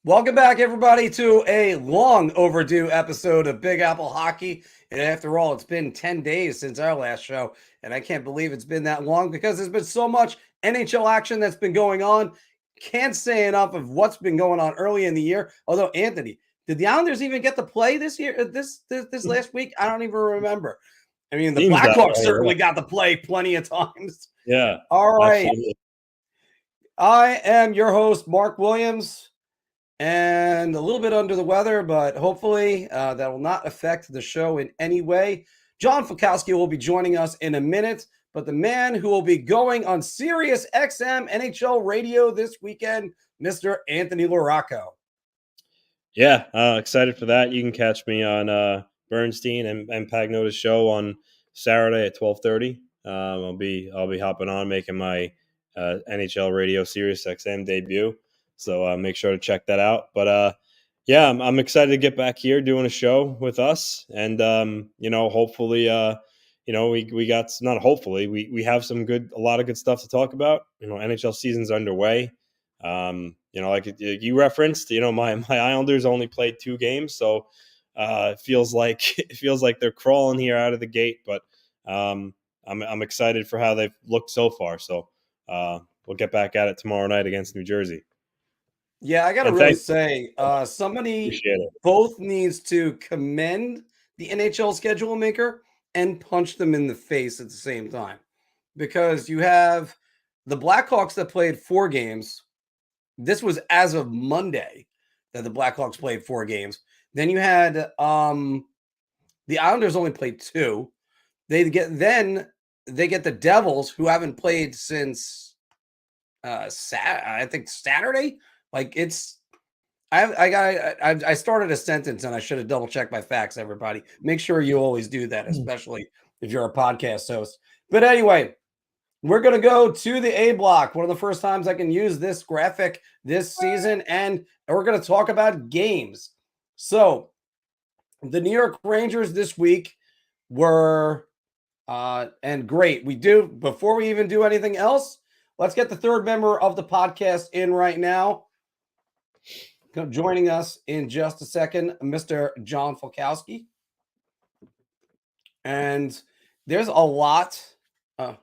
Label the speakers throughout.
Speaker 1: Welcome back, everybody, to a long overdue episode of Big Apple Hockey. And after all, it's been 10 days since our last show. And I can't believe it's been that long because there's been so much NHL action that's been going on. Can't say enough of what's been going on early in the year. Although, Anthony, did the Islanders even get to play this year, this last week? I don't even remember. I mean, the
Speaker 2: Seems that
Speaker 1: Blackhawks
Speaker 2: way,
Speaker 1: certainly
Speaker 2: yeah.
Speaker 1: got to play plenty of times.
Speaker 2: Yeah,
Speaker 1: All right.
Speaker 2: absolutely.
Speaker 1: I am your host, Marc Williams. And a little bit under the weather, but hopefully that will not affect the show in any way. John Falkowski will be joining us in a minute, but the man who will be going on Sirius XM NHL radio this weekend, Mr. Anthony LaRocco.
Speaker 2: Yeah, excited for that. You can catch me on Bernstein and Pagnota's show on Saturday at 12:30. I'll be hopping on, making my NHL radio Sirius XM debut. So make sure to check that out. But yeah, I'm excited to get back here doing a show with us, and hopefully, we got not hopefully we have a lot of good stuff to talk about. NHL season's underway. Like you referenced, my Islanders only played 2 games, so it feels like they're crawling here out of the gate. But I'm excited for how they've looked so far. So we'll get back at it tomorrow night against New Jersey.
Speaker 1: Yeah, I got to really say, somebody both needs to commend the NHL schedule maker and punch them in the face at the same time, because you have the Blackhawks that played 4 games. This was as of Monday that the Blackhawks played 4 games. Then you had the Islanders only played 2. They get the Devils, who haven't played since I think Saturday. Like I started a sentence and I should have double checked my facts. Everybody, make sure you always do that, especially if you're a podcast host. But anyway, we're going to go to the A block. One of the first times I can use this graphic this season, and we're going to talk about games. So the New York Rangers this week were and great. Before we even do anything else, let's get the third member of the podcast in right now. Joining us in just a second, Mr. John Falkowski. And there's a lot. I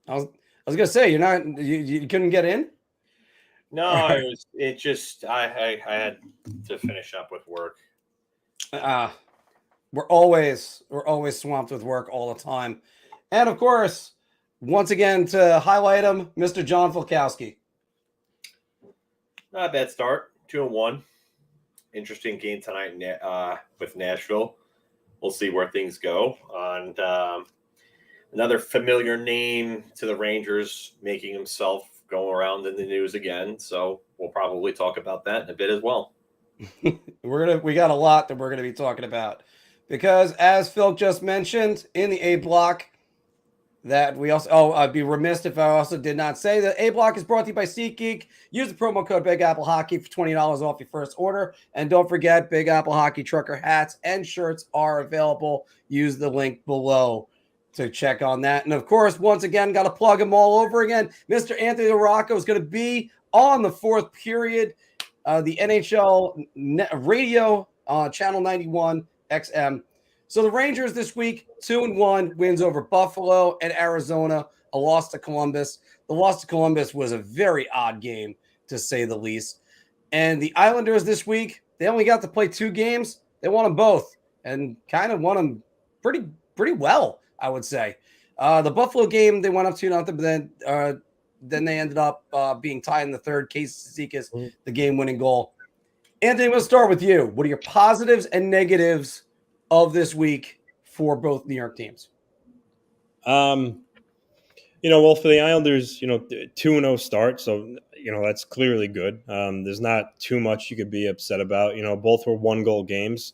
Speaker 1: was gonna say you couldn't get in.
Speaker 3: No, I had to finish up with work.
Speaker 1: We're always swamped with work all the time, and of course, once again to highlight him, Mr. John Falkowski.
Speaker 3: Not a bad start, 2-1. Interesting game tonight with Nashville. We'll see where things go. And another familiar name to the Rangers making himself go around in the news again. So we'll probably talk about that in a bit as well.
Speaker 1: We got a lot that we're gonna be talking about, because as Phil just mentioned in the A block, that we also I'd be remiss if I also did not say that A block is brought to you by SeatGeek. Use the promo code Big Apple Hockey for $20 off your first order, and don't forget, Big Apple Hockey trucker hats and shirts are available. Use the link below to check on that. And of course, once again, got to plug him all over again. Mr. Anthony LaRocco is going to be on the 4th period, the NHL radio channel 91 XM. So the Rangers this week, 2-1, wins over Buffalo and Arizona, a loss to Columbus. The loss to Columbus was a very odd game, to say the least. And the Islanders this week, they only got to play 2 games. They won them both, and kind of won them pretty well, I would say. The Buffalo game, they went up 2-0, but then they ended up being tied in the third. Casey Cizikas, the game-winning goal. Anthony, we'll start with you. What are your positives and negatives of this week for both New York teams?
Speaker 2: Well, for the Islanders, 2-0 start, so that's clearly good. There's not too much you could be upset about. Both were 1-goal games.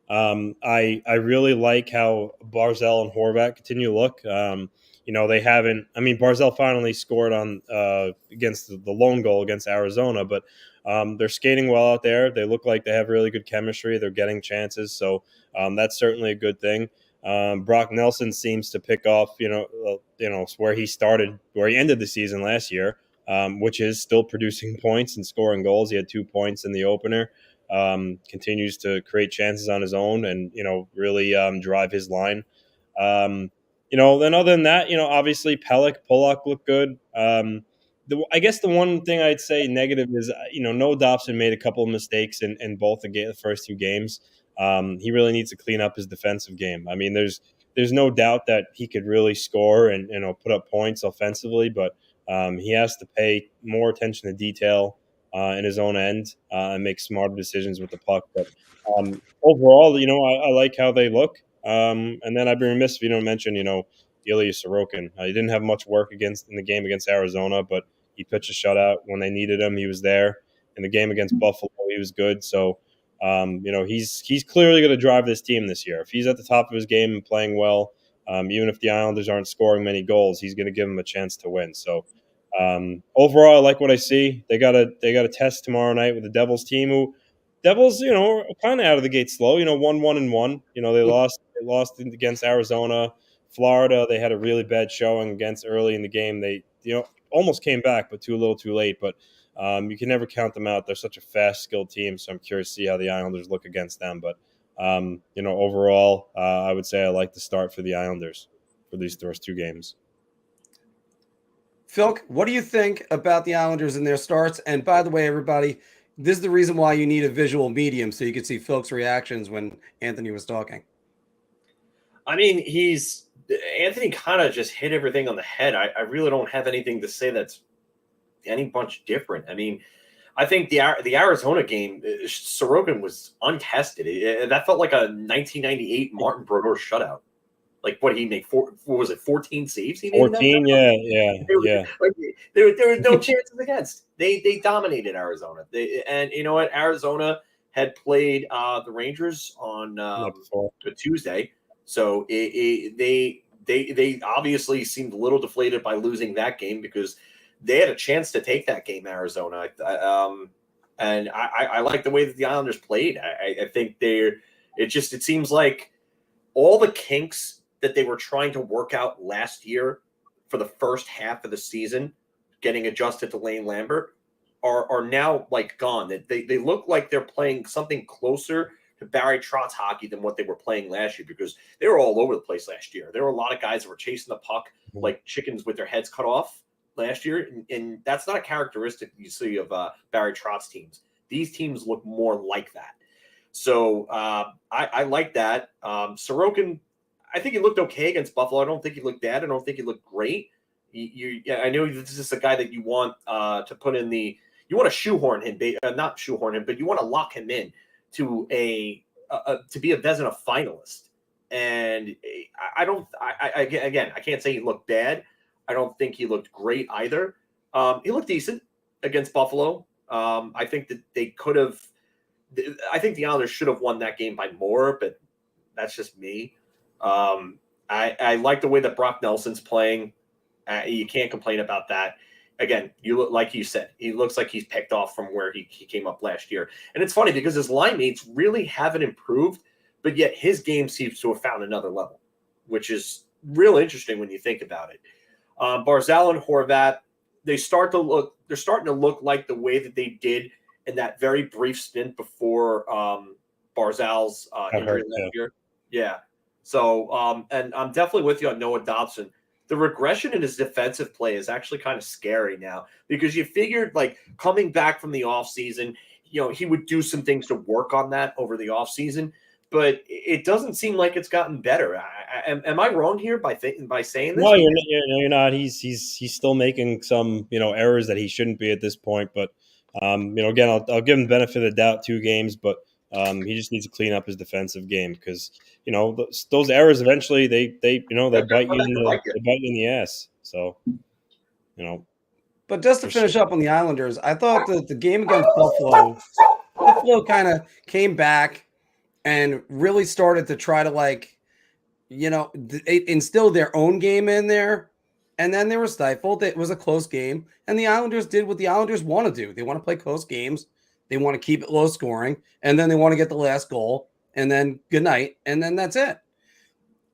Speaker 2: I really like how Barzal and Horvat continue to look. They haven't. I mean, Barzal finally scored on against the lone goal against Arizona, but they're skating well out there. They look like they have really good chemistry. They're getting chances, so that's certainly a good thing. Brock Nelson seems to pick off, where he ended the season last year. which is still producing points and scoring goals. He had 2 points in the opener. Continues to create chances on his own and, really drive his line. Then other than that, obviously Pollock looked good. I guess the one thing I'd say negative is, Noah Dobson made a couple of mistakes in both the first 2 games. He really needs to clean up his defensive game. I mean, there's no doubt that he could really score and put up points offensively, but he has to pay more attention to detail in his own end and make smarter decisions with the puck. But overall, I like how they look. And then I'd be remiss if you don't mention, Ilya Sorokin. He didn't have much work in the game against Arizona, but he pitched a shutout when they needed him. He was there. In the game against Buffalo, he was good. So, he's clearly going to drive this team this year. If he's at the top of his game and playing well, even if the Islanders aren't scoring many goals, he's going to give them a chance to win. So, overall, I like what I see. They got a test tomorrow night with the Devils team, who Devils, are kind of out of the gate slow. 1-1-1. They lost against Arizona, Florida. They had a really bad showing against early in the game. They almost came back, but a little too late. But you can never count them out. They're such a fast, skilled team. So I'm curious to see how the Islanders look against them. But overall, I would say I like the start for the Islanders for these first 2 games.
Speaker 1: Phil, what do you think about the Islanders and their starts? And by the way, everybody, this is the reason why you need a visual medium so you could see Phil's reactions when Anthony was talking.
Speaker 3: I mean, Anthony kind of just hit everything on the head. I really don't have anything to say that's any bunch different. I mean, I think the Arizona game, Sorokin was untested. That felt like a 1998 Martin Brodeur shutout. Like, what did he make? What was it? 14 saves? He made
Speaker 2: 14, yeah.
Speaker 3: There were no chances against. They dominated Arizona. And you know what? Arizona had played the Rangers on a Tuesday, so they obviously seemed a little deflated by losing that game because they had a chance to take that game, Arizona. And I like the way that the Islanders played. I think it seems like all the kinks that they were trying to work out last year for the first half of the season, getting adjusted to Lane Lambert, are now like gone. They look like they're playing something closer to Barry Trotz hockey than what they were playing last year, because they were all over the place last year. There were a lot of guys that were chasing the puck like chickens with their heads cut off last year, and that's not a characteristic you see of Barry Trotz teams. These teams look more like that. So I like that. Sorokin, I think he looked okay against Buffalo. I don't think he looked bad. I don't think he looked great. I know this is a guy that you want to put in you want to shoehorn him, not shoehorn him, but you want to lock him in to to be a Vezina finalist. And I can't say he looked bad. I don't think he looked great either. He looked decent against Buffalo. I think that they could have. I think the Islanders should have won that game by more, but that's just me. I like the way that Brock Nelson's playing. You can't complain about that. Again, like you said, he looks like he's picked off from where he came up last year. And it's funny because his line mates really haven't improved, but yet his game seems to have found another level, which is real interesting when you think about it. Barzal and Horvat, they're starting to look like the way that they did in that very brief stint before Barzal's injury last year. Yeah. So, and I'm definitely with you on Noah Dobson. The regression in his defensive play is actually kind of scary now, because you figured, like, coming back from the offseason, he would do some things to work on that over the offseason, but it doesn't seem like it's gotten better. Am I wrong here by saying this?
Speaker 2: No, you're not. He's still making some errors that he shouldn't be at this point. But again, I'll give him the benefit of the doubt 2 games, but he just needs to clean up his defensive game, because those errors eventually they bite you in the ass. So
Speaker 1: But just to finish up on the Islanders, I thought that the game against Buffalo kind of came back and really started to try to instill their own game in there. And then they were stifled. It was a close game. And the Islanders did what the Islanders want to do. They want to play close games. They want to keep it low scoring. And then they want to get the last goal. And then good night. And then that's it.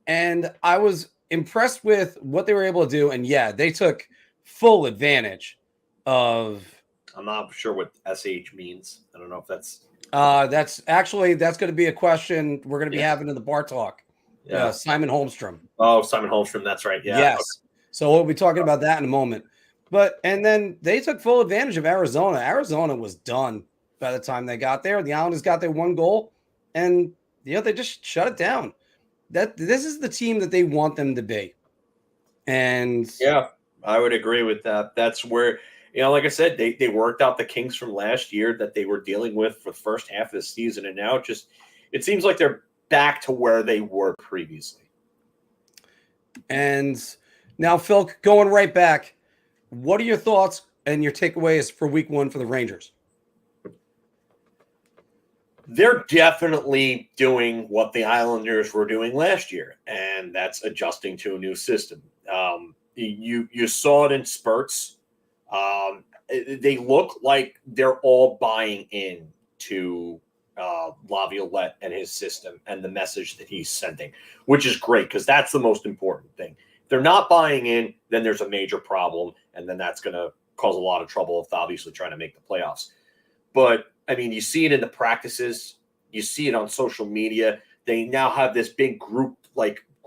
Speaker 1: And I was impressed with what they were able to do. And yeah, they took full advantage of.
Speaker 3: I'm not sure what SH means. I don't know if that's
Speaker 1: going to be a question we're going to be having in the bar talk.
Speaker 3: Yeah.
Speaker 1: Simon Holmstrom.
Speaker 3: Oh, Simon Holmstrom. That's right. Yeah.
Speaker 1: Yes.
Speaker 3: Okay.
Speaker 1: So we'll be talking about that in a moment. And then they took full advantage of Arizona. Arizona was done by the time they got there. The Islanders got their one goal, and they just shut it down. This is the team that they want them to be. And
Speaker 3: yeah, I would agree with that. That's where, like I said, they worked out the kinks from last year that they were dealing with for the first half of the season, and now it seems like they're back to where they were previously.
Speaker 1: And now, Phil, going right back, what are your thoughts and your takeaways for week 1 for the Rangers?
Speaker 3: They're definitely doing what the Islanders were doing last year, and that's adjusting to a new system. You saw it in spurts. They look like they're all buying in to Laviolette and his system and the message that he's sending, which is great because that's the most important thing. If they're not buying in, then there's a major problem, and then that's going to cause a lot of trouble if obviously trying to make the playoffs. But I mean, you see it in the practices. You see it on social media. They now have this big group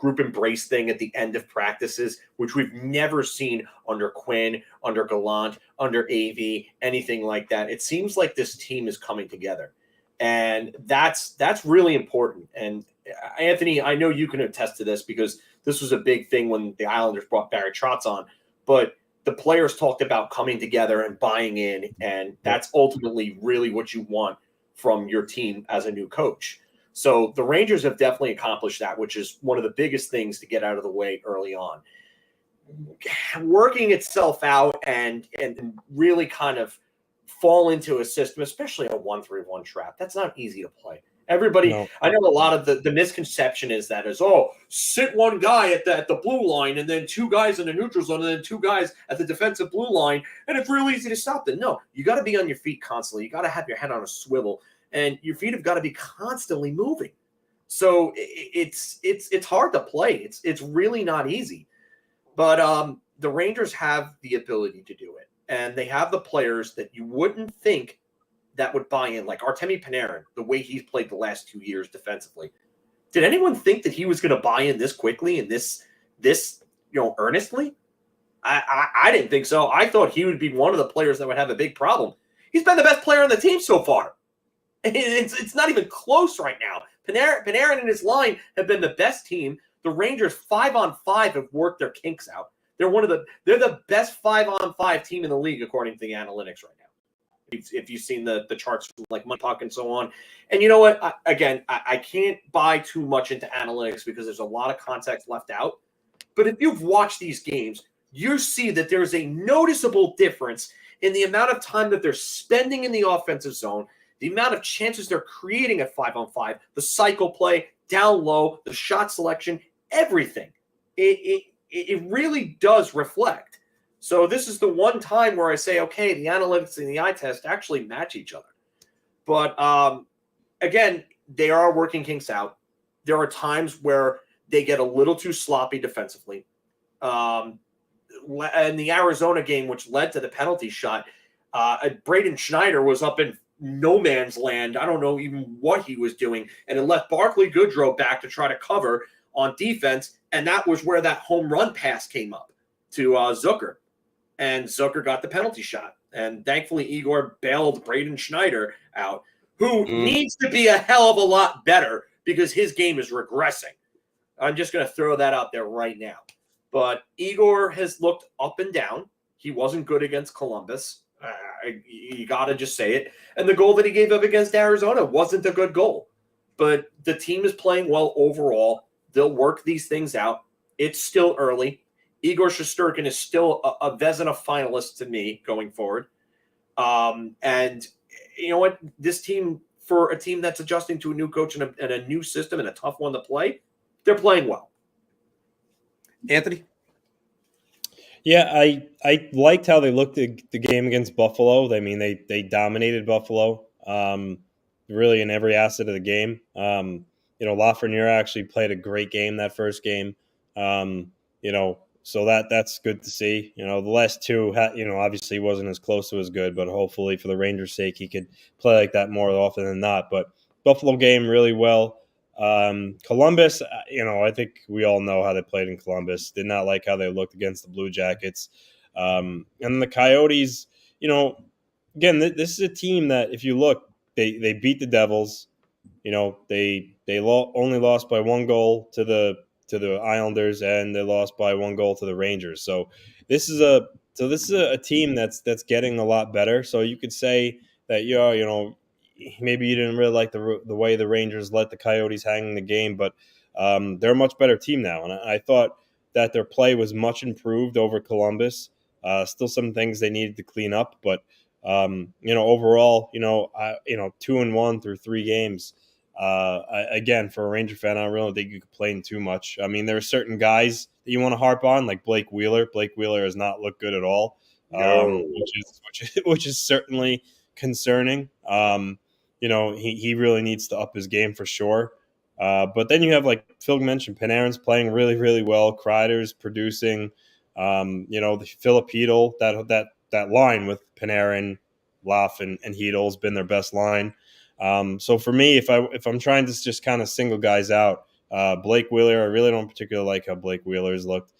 Speaker 3: embrace thing at the end of practices, which we've never seen under Quinn, under Gallant, under AV, anything like that. It seems like this team is coming together, and that's really important. And Anthony, I know you can attest to this because this was a big thing when the Islanders brought Barry Trotz on, but the players talked about coming together and buying in, and that's ultimately really what you want from your team as a new coach. So the Rangers have definitely accomplished that, which is one of the biggest things to get out of the way early on. Working itself out and really kind of fall into a system, especially a 1-3-1 trap, that's not easy to play. Everybody, no. I know a lot of the misconception is sit one guy at the blue line and then two guys in the neutral zone and then two guys at the defensive blue line, and it's real easy to stop them. No, you got to be on your feet constantly. You got to have your head on a swivel, and your feet have got to be constantly moving. So it's hard to play. It's really not easy. But the Rangers have the ability to do it, and they have the players that you wouldn't think that would buy in, like Artemi Panarin, the way he's played the last 2 years defensively. Did anyone think that he was going to buy in this quickly and this earnestly? I didn't think so. I thought he would be one of the players that would have a big problem. He's been the best player on the team so far. It's not even close right now. Panarin and his line have been the best team. The Rangers 5-on-5 have worked their kinks out. They're the best 5-on-5 team in the league according to the analytics right now. If you've seen the charts from like Money Talk and so on. And you know what? I can't buy too much into analytics because there's a lot of context left out. But if you've watched these games, you see that there's a noticeable difference in the amount of time that they're spending in the offensive zone, the amount of chances they're creating at 5-on-5, the cycle play, down low, the shot selection, everything. It really does reflect. So this is the one time where I say, okay, the analytics and the eye test actually match each other. But again, they are working kinks out. There are times where they get a little too sloppy defensively. In the Arizona game, which led to the penalty shot, Braden Schneider was up in no man's land. I don't know even what he was doing. And it left Barclay Goodrow back to try to cover on defense. And that was where that home run pass came up to Zucker. And Zucker got the penalty shot. And thankfully, Igor bailed Braden Schneider out, who needs to be a hell of a lot better because his game is regressing. I'm just going to throw that out there right now. But Igor has looked up and down. He wasn't good against Columbus. You got to just say it. And the goal that he gave up against Arizona wasn't a good goal. But the team is playing well overall. They'll work these things out. It's still early. Igor Shesterkin is still a Vezina finalist to me going forward. And you know what? This team, for a team that's adjusting to a new coach and a new system and a tough one to play, they're playing well.
Speaker 1: Anthony?
Speaker 2: Yeah, I liked how they looked at the game against Buffalo. I mean, they dominated Buffalo really in every asset of the game. Lafreniere actually played a great game that first game. So that's good to see. The last two, obviously wasn't as close to as good, but hopefully for the Rangers' sake, he could play like that more often than not. But Buffalo game really well. Columbus, I think we all know how they played in Columbus. Did not like how they looked against the Blue Jackets. And the Coyotes, again, this is a team that if you look, they beat the Devils. Only lost by 1 goal to the Islanders, and they lost by 1 goal to the Rangers. So this is a team that's getting a lot better. So you could say that maybe you didn't really like the way the Rangers let the Coyotes hang in the game, but they're a much better team now, and I thought that their play was much improved over Columbus. Still some things they needed to clean up, but overall, 2-1 through 3 games. Again, for a Ranger fan, I don't really think you complain too much. I mean, there are certain guys that you want to harp on, like Blake Wheeler. Blake Wheeler has not looked good at all,
Speaker 3: No.
Speaker 2: which is certainly concerning. He really needs to up his game for sure. But then you have, like Phil mentioned, Panarin's playing really, really well. Kreider's producing. The Filipino, that line with Panarin, Laff, and Hedel has been their best line. So for me, if I'm trying to just kind of single guys out, Blake Wheeler, I really don't particularly like how Blake Wheeler's looked.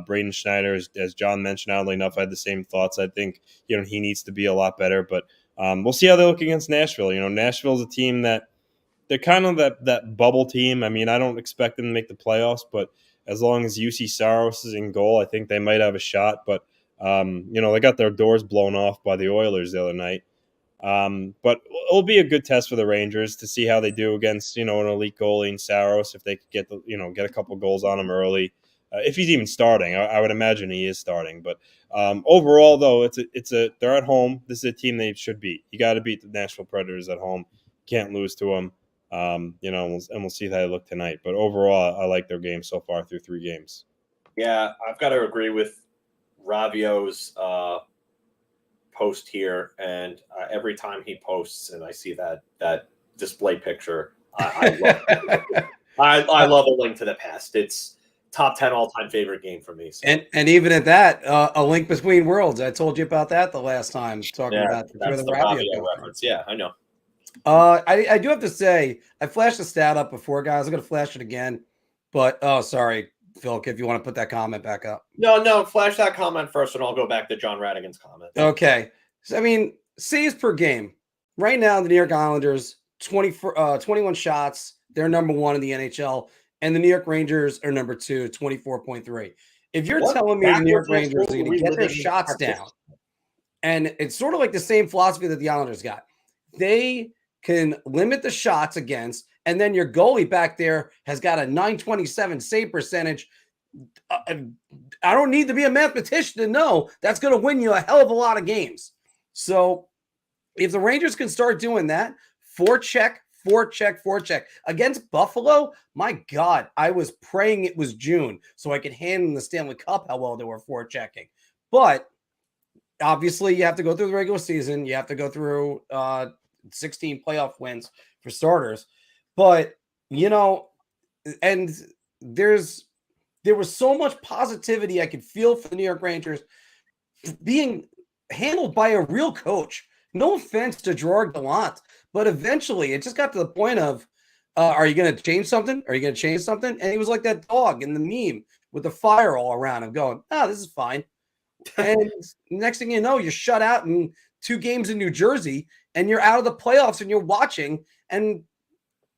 Speaker 2: Braden Schneider, as John mentioned, oddly enough, I had the same thoughts. I think he needs to be a lot better, but we'll see how they look against Nashville. Nashville's a team that they're kind of that bubble team. I mean, I don't expect them to make the playoffs, but as long as UC Saros is in goal, I think they might have a shot. But they got their doors blown off by the Oilers the other night. But it'll be a good test for the Rangers to see how they do against, an elite goalie in Saros, if they could get a couple goals on him early. If he's even starting, I would imagine he is starting. But overall, though, they're at home. This is a team they should beat. You got to beat the Nashville Predators at home. Can't lose to them. And we'll see how they look tonight. But overall, I like their game so far through 3 games.
Speaker 3: Yeah, I've got to agree with Ravio's post here, and every time he posts and I see that display picture, I love I love A Link to the Past. It's top 10 all-time favorite game for me. So.
Speaker 1: And even at that, A Link Between Worlds. I told you about that the last time talking about
Speaker 3: that's the Ravio reference. Yeah, I know.
Speaker 1: I do have to say, I flashed the stat up before, guys. I'm going to flash it again. But, sorry, Phil, if you want to put that comment back up.
Speaker 3: No, flash that comment first, and I'll go back to John Radigan's comment.
Speaker 1: Okay. So, I mean, saves per game. Right now, the New York Islanders, 21 shots. They're number 1 in the NHL. And the New York Rangers are number 2, 24.3. If you're telling me the New York Rangers are going to get their shots down, and it's sort of like the same philosophy that the Islanders got. They can limit the shots against, and then your goalie back there has got a .927 save percentage. I don't need to be a mathematician to know that's going to win you a hell of a lot of games. So if the Rangers can start doing that, forecheck against Buffalo, my God, I was praying it was June so I could hand them the Stanley Cup how well they were forechecking. But obviously, you have to go through the regular season. You have to go through 16 playoff wins for starters. But, and there was so much positivity I could feel for the New York Rangers being handled by a real coach. No offense to Gerard Gallant, but eventually it just got to the point of, are you going to change something? Are you going to change something? And he was like that dog in the meme with the fire all around him going, this is fine. And next thing you know, you're shut out in 2 games in New Jersey and you're out of the playoffs and you're watching. And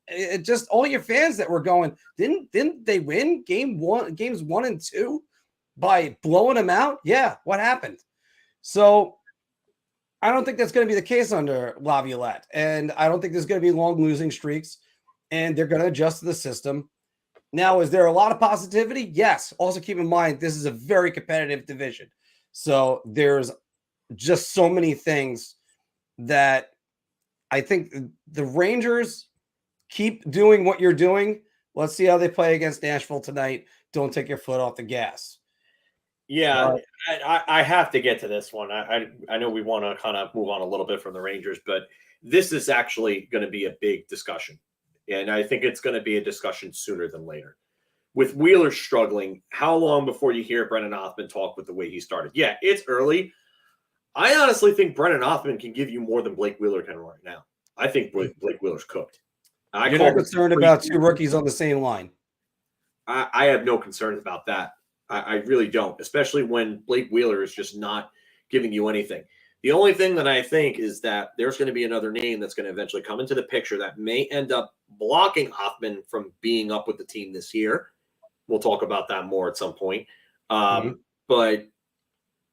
Speaker 1: it just all your fans that were going, didn't they win games 1 and 2 by blowing them out? Yeah. What happened? So I don't think that's going to be the case under Laviolette. And I don't think there's going to be long losing streaks, and they're going to adjust to the system. Now, is there a lot of positivity? Yes. Also keep in mind, this is a very competitive division. So there's just so many things that I think the Rangers keep doing what you're doing. Let's see how they play against Nashville tonight. Don't take your foot off the gas.
Speaker 3: Yeah, I have to get to this one. I know we want to kind of move on a little bit from the Rangers, but this is actually going to be a big discussion. And I think it's going to be a discussion sooner than later. with Wheeler struggling, how long before you hear Brennan Othman talk with the way he started? Yeah, it's early. I honestly think Brennan Othman can give you more than Blake Wheeler can right now. I think Blake Wheeler's cooked.
Speaker 1: You're not concerned about two rookies on the same line?
Speaker 3: I have no concerns about that. I really don't, especially when Blake Wheeler is just not giving you anything. The only thing that I think is that there's going to be another name that's going to eventually come into the picture that may end up blocking Othman from being up with the team this year. We'll talk about that more at some point. But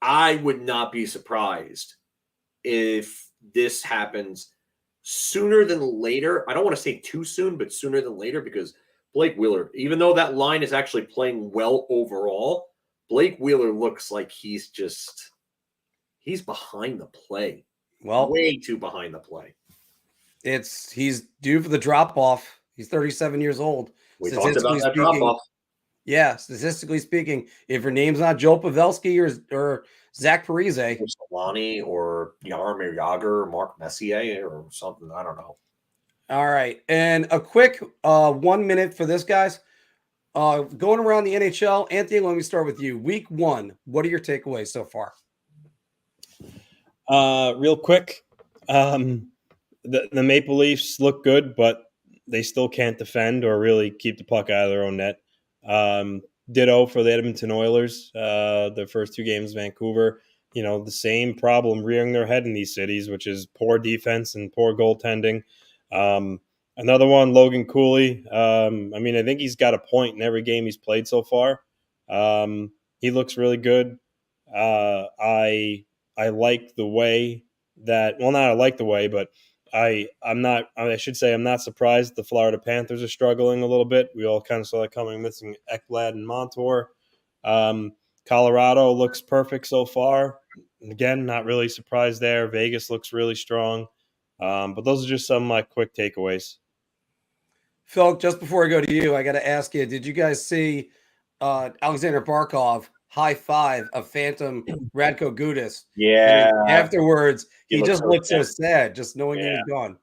Speaker 3: I would not be surprised if this happens sooner than later. I don't want to say too soon, but sooner than later, because Blake Wheeler, even though that line is actually playing well overall, Blake Wheeler looks like he's behind the play.
Speaker 1: Well,
Speaker 3: way too behind the play.
Speaker 1: He's due for the drop off. He's 37 years old.
Speaker 3: We talked about that drop off.
Speaker 1: Yeah, statistically speaking, if your name's not Joel Pavelski or Zach Parise,
Speaker 3: or Solani or Jaromir Jagr or Marc Messier or something, I don't know.
Speaker 1: All right, and a quick 1 minute for this, guys. Going around the NHL, Anthony, let me start with you. Week 1, what are your takeaways so far?
Speaker 2: Real quick, the Maple Leafs look good, but they still can't defend or really keep the puck out of their own net. Ditto for the Edmonton Oilers. Their first 2 games, Vancouver, the same problem rearing their head in these cities, which is poor defense and poor goaltending. Another one, Logan Cooley. I think he's got a point in every game he's played so far. He looks really good. I like the way that, well, not I like the way, but I'm not surprised the Florida Panthers are struggling a little bit. We all kind of saw that coming, missing Ekblad and Montour. Colorado looks perfect so far. Again, not really surprised there. Vegas looks really strong. But those are just some of my quick takeaways.
Speaker 1: Phil, just before I go to you, I got to ask you, did you guys see Alexander Barkov high five a phantom Radko Gudas?
Speaker 3: Yeah.
Speaker 1: And afterwards, he just looked so sad, just knowing he was gone.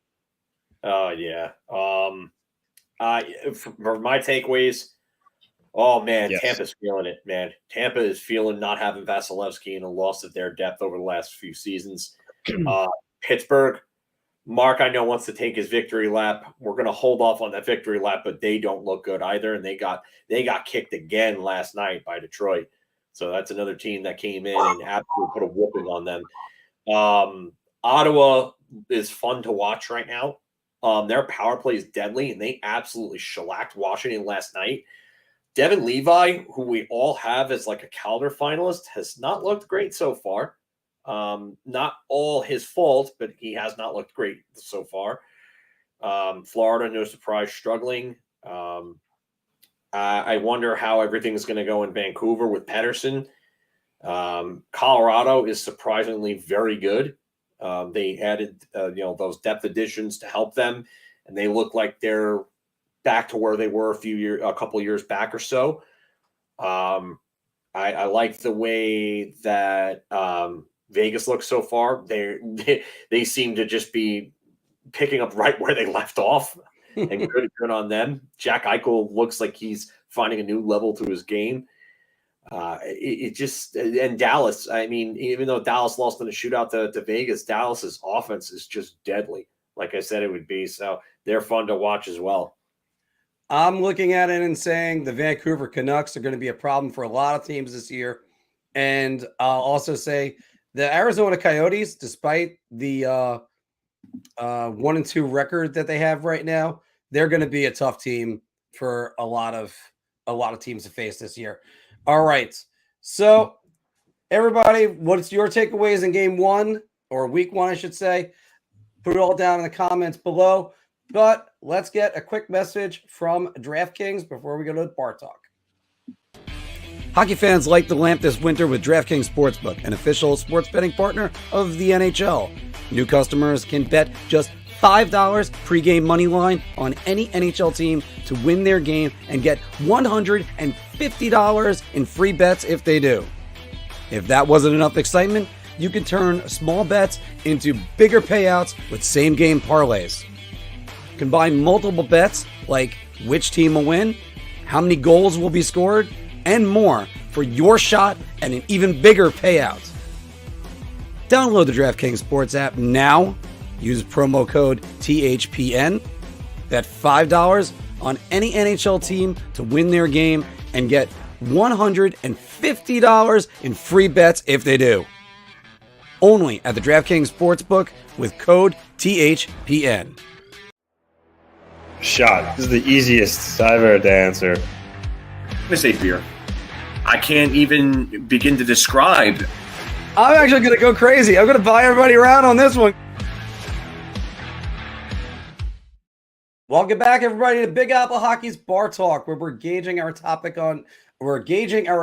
Speaker 3: Oh, yeah. For my takeaways, yes. Tampa's feeling it, man. Tampa is feeling not having Vasilevsky and a loss of their depth over the last few seasons. Pittsburgh, Marc, I know, wants to take his victory lap. We're going to hold off on that victory lap, but they don't look good either, and they got kicked again last night by Detroit. So that's another team that came in and absolutely put a whooping on them. Ottawa is fun to watch right now. Their power play is deadly, and they absolutely shellacked Washington last night. Devin Levi, who we all have as like a Calder finalist, has not looked great so far. Not all his fault, but he has not looked great so far. Florida, no surprise, struggling. I wonder how everything's going to go in Vancouver with Pettersson. Colorado is surprisingly very good. They added, those depth additions to help them, and they look like they're back to where they were a couple of years back or so. I like the way that Vegas looks so far. They seem to just be picking up right where they left off, and good on them. Jack Eichel looks like he's finding a new level to his game. And Dallas, even though Dallas lost in a shootout to Vegas, Dallas's offense is just deadly, like I said it would be. So they're fun to watch as well.
Speaker 1: I'm looking at it and saying the Vancouver Canucks are going to be a problem for a lot of teams this year. And I'll also say the Arizona Coyotes, despite the 1-2 record that they have right now, they're going to be a tough team for a lot of teams to face this year. All right. So everybody, what's your takeaways in game 1 or week 1, I should say? Put it all down in the comments below. But let's get a quick message from DraftKings before we go to the Bar Talk. Hockey fans light the lamp this winter with DraftKings Sportsbook, an official sports betting partner of the NHL. New customers can bet just $5 pregame money line on any NHL team to win their game and get $150 in free bets if they do. If that wasn't enough excitement, you can turn small bets into bigger payouts with same-game parlays. Combine multiple bets like which team will win, how many goals will be scored, and more for your shot at an even bigger payout. Download the DraftKings Sports app now. Use promo code THPN. Bet $5 on any NHL team to win their game and get $150 in free bets if they do. Only at the DraftKings Sportsbook with code THPN.
Speaker 2: Shot. This is the easiest I've ever to answer.
Speaker 4: I'm gonna say beer. I can't even begin to describe.
Speaker 1: I'm actually going to go crazy. I'm going to buy everybody around on this one. Welcome back, everybody, to Big Apple Hockey's Bar Talk, where we're gauging our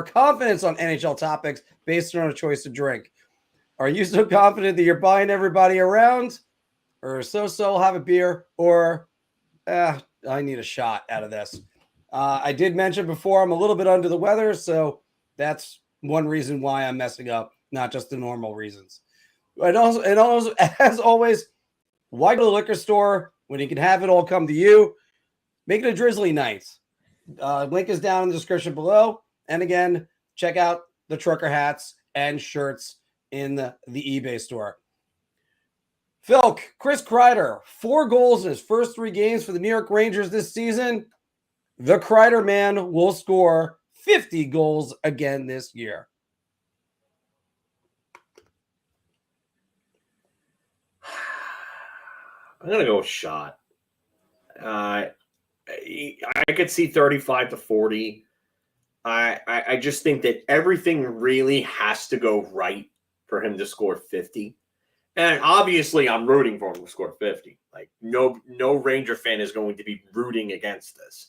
Speaker 1: confidence on NHL topics based on a choice to drink. Are you so confident that you're buying everybody around, or so have a beer, or I need a shot out of this? I did mention before I'm a little bit under the weather, so that's one reason why I'm messing up, not just the normal reasons. And also, as always, why go to the liquor store when you can have it all come to you? Make it a Drizly night. Link is down in the description below. And again, check out the trucker hats and shirts in the eBay store. Philk, Chris Kreider, 4 goals in his first 3 games for the New York Rangers this season. The Kreider man will score 50 goals again this year.
Speaker 3: I'm gonna go shot. I could see 35 to 40. I just think that everything really has to go right for him to score 50. And obviously I'm rooting for him to score 50. Like no Ranger fan is going to be rooting against this.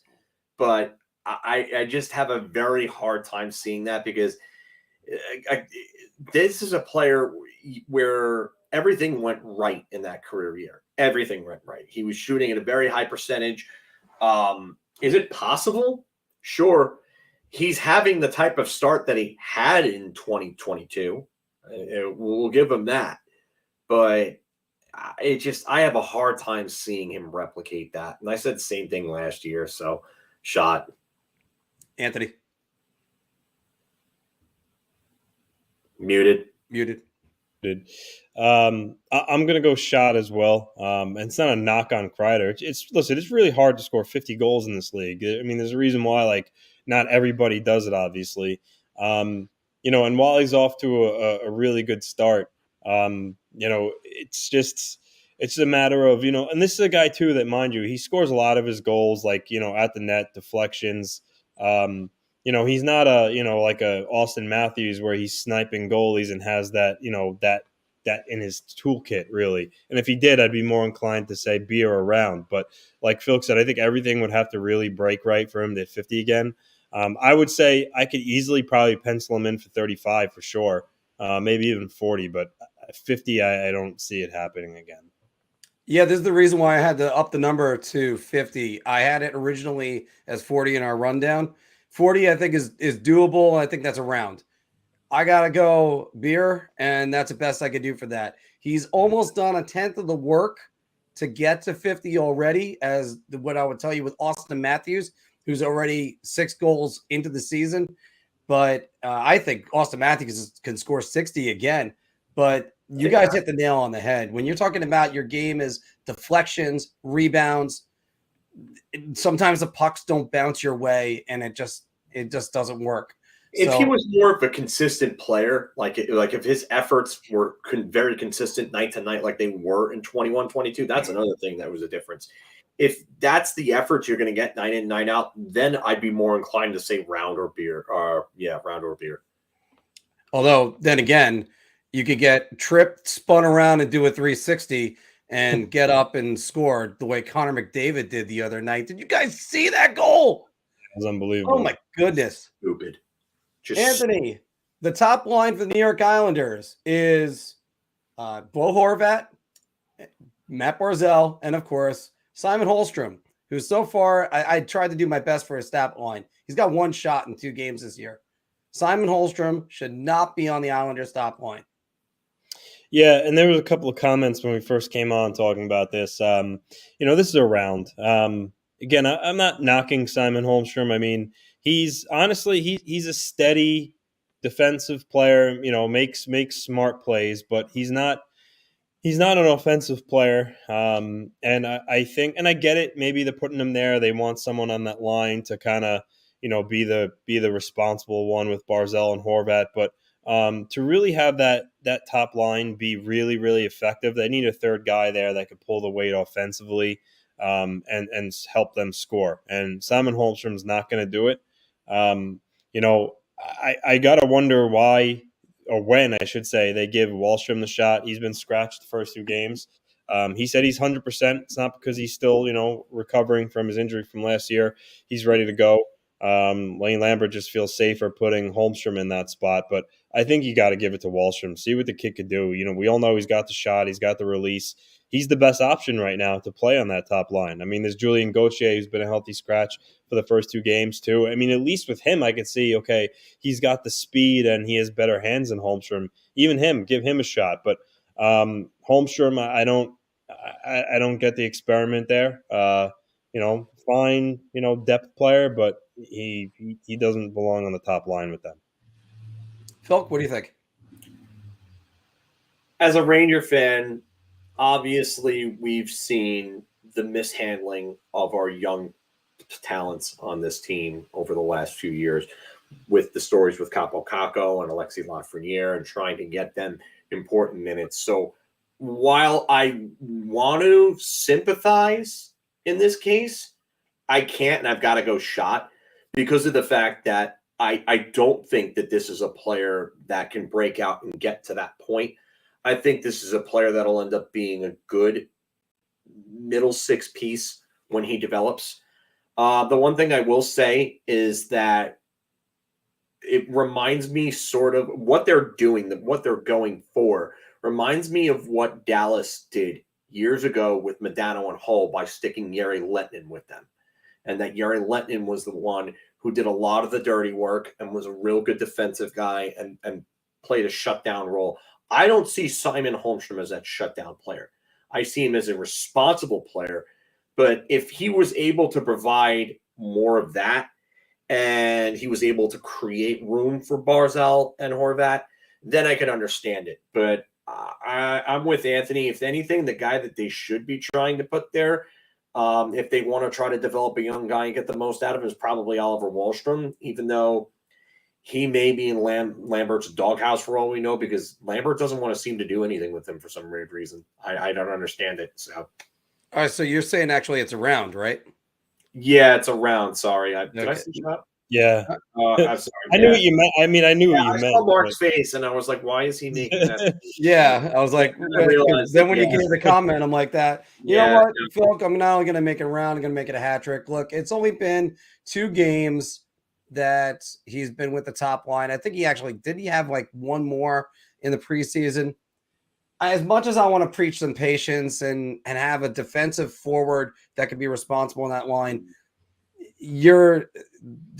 Speaker 3: But I just have a very hard time seeing that because this is a player where everything went right in that career year. Everything went right. He was shooting at a very high percentage. Is it possible? Sure. He's having the type of start that he had in 2022. We'll give him that. But I have a hard time seeing him replicate that. And I said the same thing last year. So shot.
Speaker 1: Anthony.
Speaker 3: Muted.
Speaker 2: I'm going to go shot as well. And it's not a knock on Kreider. It's really hard to score 50 goals in this league. I mean, there's a reason why, not everybody does it, obviously. And while he's off to a really good start, it's a matter of, and this is a guy too that, mind you, he scores a lot of his goals, at the net, deflections. He's not like a Austin Matthews where he's sniping goalies and has that in his toolkit, really. And if he did, I'd be more inclined to say be around. But like Phil said, I think everything would have to really break right for him to hit 50 again. I would say I could easily probably pencil him in for 35 for sure, maybe even 40. But 50, I don't see it happening again.
Speaker 1: Yeah, this is the reason why I had to up the number to 50. I had it originally as 40 in our rundown. 40, I think, is doable. I think that's around. I got to go beer, and that's the best I could do for that. He's almost done a tenth of the work to get to 50 already, as what I would tell you with Austin Matthews, who's already 6 goals into the season. But I think Austin Matthews can score 60 again. But you guys hit the nail on the head. When you're talking about your game is deflections, rebounds, sometimes the pucks don't bounce your way, and it just doesn't work.
Speaker 3: If he was more of a consistent player, like if his efforts were very consistent night to night, like they were in 21-22, that's another thing that was a difference. If that's the effort you're going to get night in, night out, then I'd be more inclined to say round or beer. Round or beer.
Speaker 1: Although then again, you could get tripped, spun around, and do a 360 and get up and score the way Connor McDavid did the other night. Did you guys see that goal?
Speaker 2: It was unbelievable.
Speaker 1: Oh my goodness.
Speaker 3: Stupid.
Speaker 1: Anthony, the top line for the New York Islanders is Bo Horvat, Matt Barzal, and of course, Simon Holmstrom, who so far, I tried to do my best for his stat line. He's got 1 shot in 2 games this year. Simon Holmstrom should not be on the Islanders' top line.
Speaker 2: Yeah, and there was a couple of comments when we first came on talking about this. This is a round. again, I'm not knocking Simon Holmstrom. I mean, he's a steady defensive player. Makes smart plays, but he's not an offensive player. And I think, and I get it. Maybe they're putting him there. They want someone on that line to kind of be the responsible one with Barzal and Horvat, but. To really have that top line be really, really effective, they need a third guy there that could pull the weight offensively and help them score. And Simon Holmstrom's not going to do it. I got to wonder why, or when, I should say, they give Wahlstrom the shot. He's been scratched the first 2 games. He said he's 100%. It's not because he's still, recovering from his injury from last year. He's ready to go. Lane Lambert just feels safer putting Holmstrom in that spot, but I think you got to give it to Wahlstrom, see what the kid could do. We all know he's got the shot, he's got the release. He's the best option right now to play on that top line. I mean, there's Julian Gauthier, who's been a healthy scratch for the first 2 games too. I mean, at least with him, I could see, okay, he's got the speed and he has better hands than Holmstrom. Even him, give him a shot. But Holmstrom, I don't get the experiment there. Fine, depth player, but he doesn't belong on the top line with them.
Speaker 1: Phil, what do you think?
Speaker 3: As a Ranger fan, obviously we've seen the mishandling of our young talents on this team over the last few years with the stories with Capo Caco and Alexis Lafreniere and trying to get them important minutes. So while I want to sympathize in this case, I can't, and I've got to go shot because of the fact that I don't think that this is a player that can break out and get to that point. I think this is a player that'll end up being a good middle 6 piece when he develops. The one thing I will say is that it reminds me sort of what they're doing, what they're going for, reminds me of what Dallas did years ago with Modano and Hull by sticking Jere Lehtinen with them. And that Jere Lehtinen was the one who did a lot of the dirty work and was a real good defensive guy and played a shutdown role. I don't see Simon Holmstrom as that shutdown player. I see him as a responsible player. But if he was able to provide more of that and he was able to create room for Barzal and Horvat, then I could understand it. But I'm with Anthony. If anything, the guy that they should be trying to put there, if they want to try to develop a young guy and get the most out of him, is probably Oliver Wahlstrom, even though he may be in Lambert's doghouse for all we know, because Lambert doesn't want to seem to do anything with him for some weird reason. I don't understand it. So, all
Speaker 1: right. So you're saying actually it's a round, right?
Speaker 3: Yeah, it's a round. Sorry. Did I see shot?
Speaker 2: Yeah.
Speaker 3: I'm sorry.
Speaker 2: I knew what you meant. I mean, I knew what you meant. I
Speaker 3: saw Marc's face, and I was like, why is he making that?
Speaker 1: Yeah, I was like, then when you gave the comment, I'm like that. You know what, Phil, I'm not only going to make it a round, I'm going to make it a hat trick. Look, it's only been 2 games that he's been with the top line. I think he have like 1 more in the preseason. As much as I want to preach some patience and have a defensive forward that could be responsible in that line, you're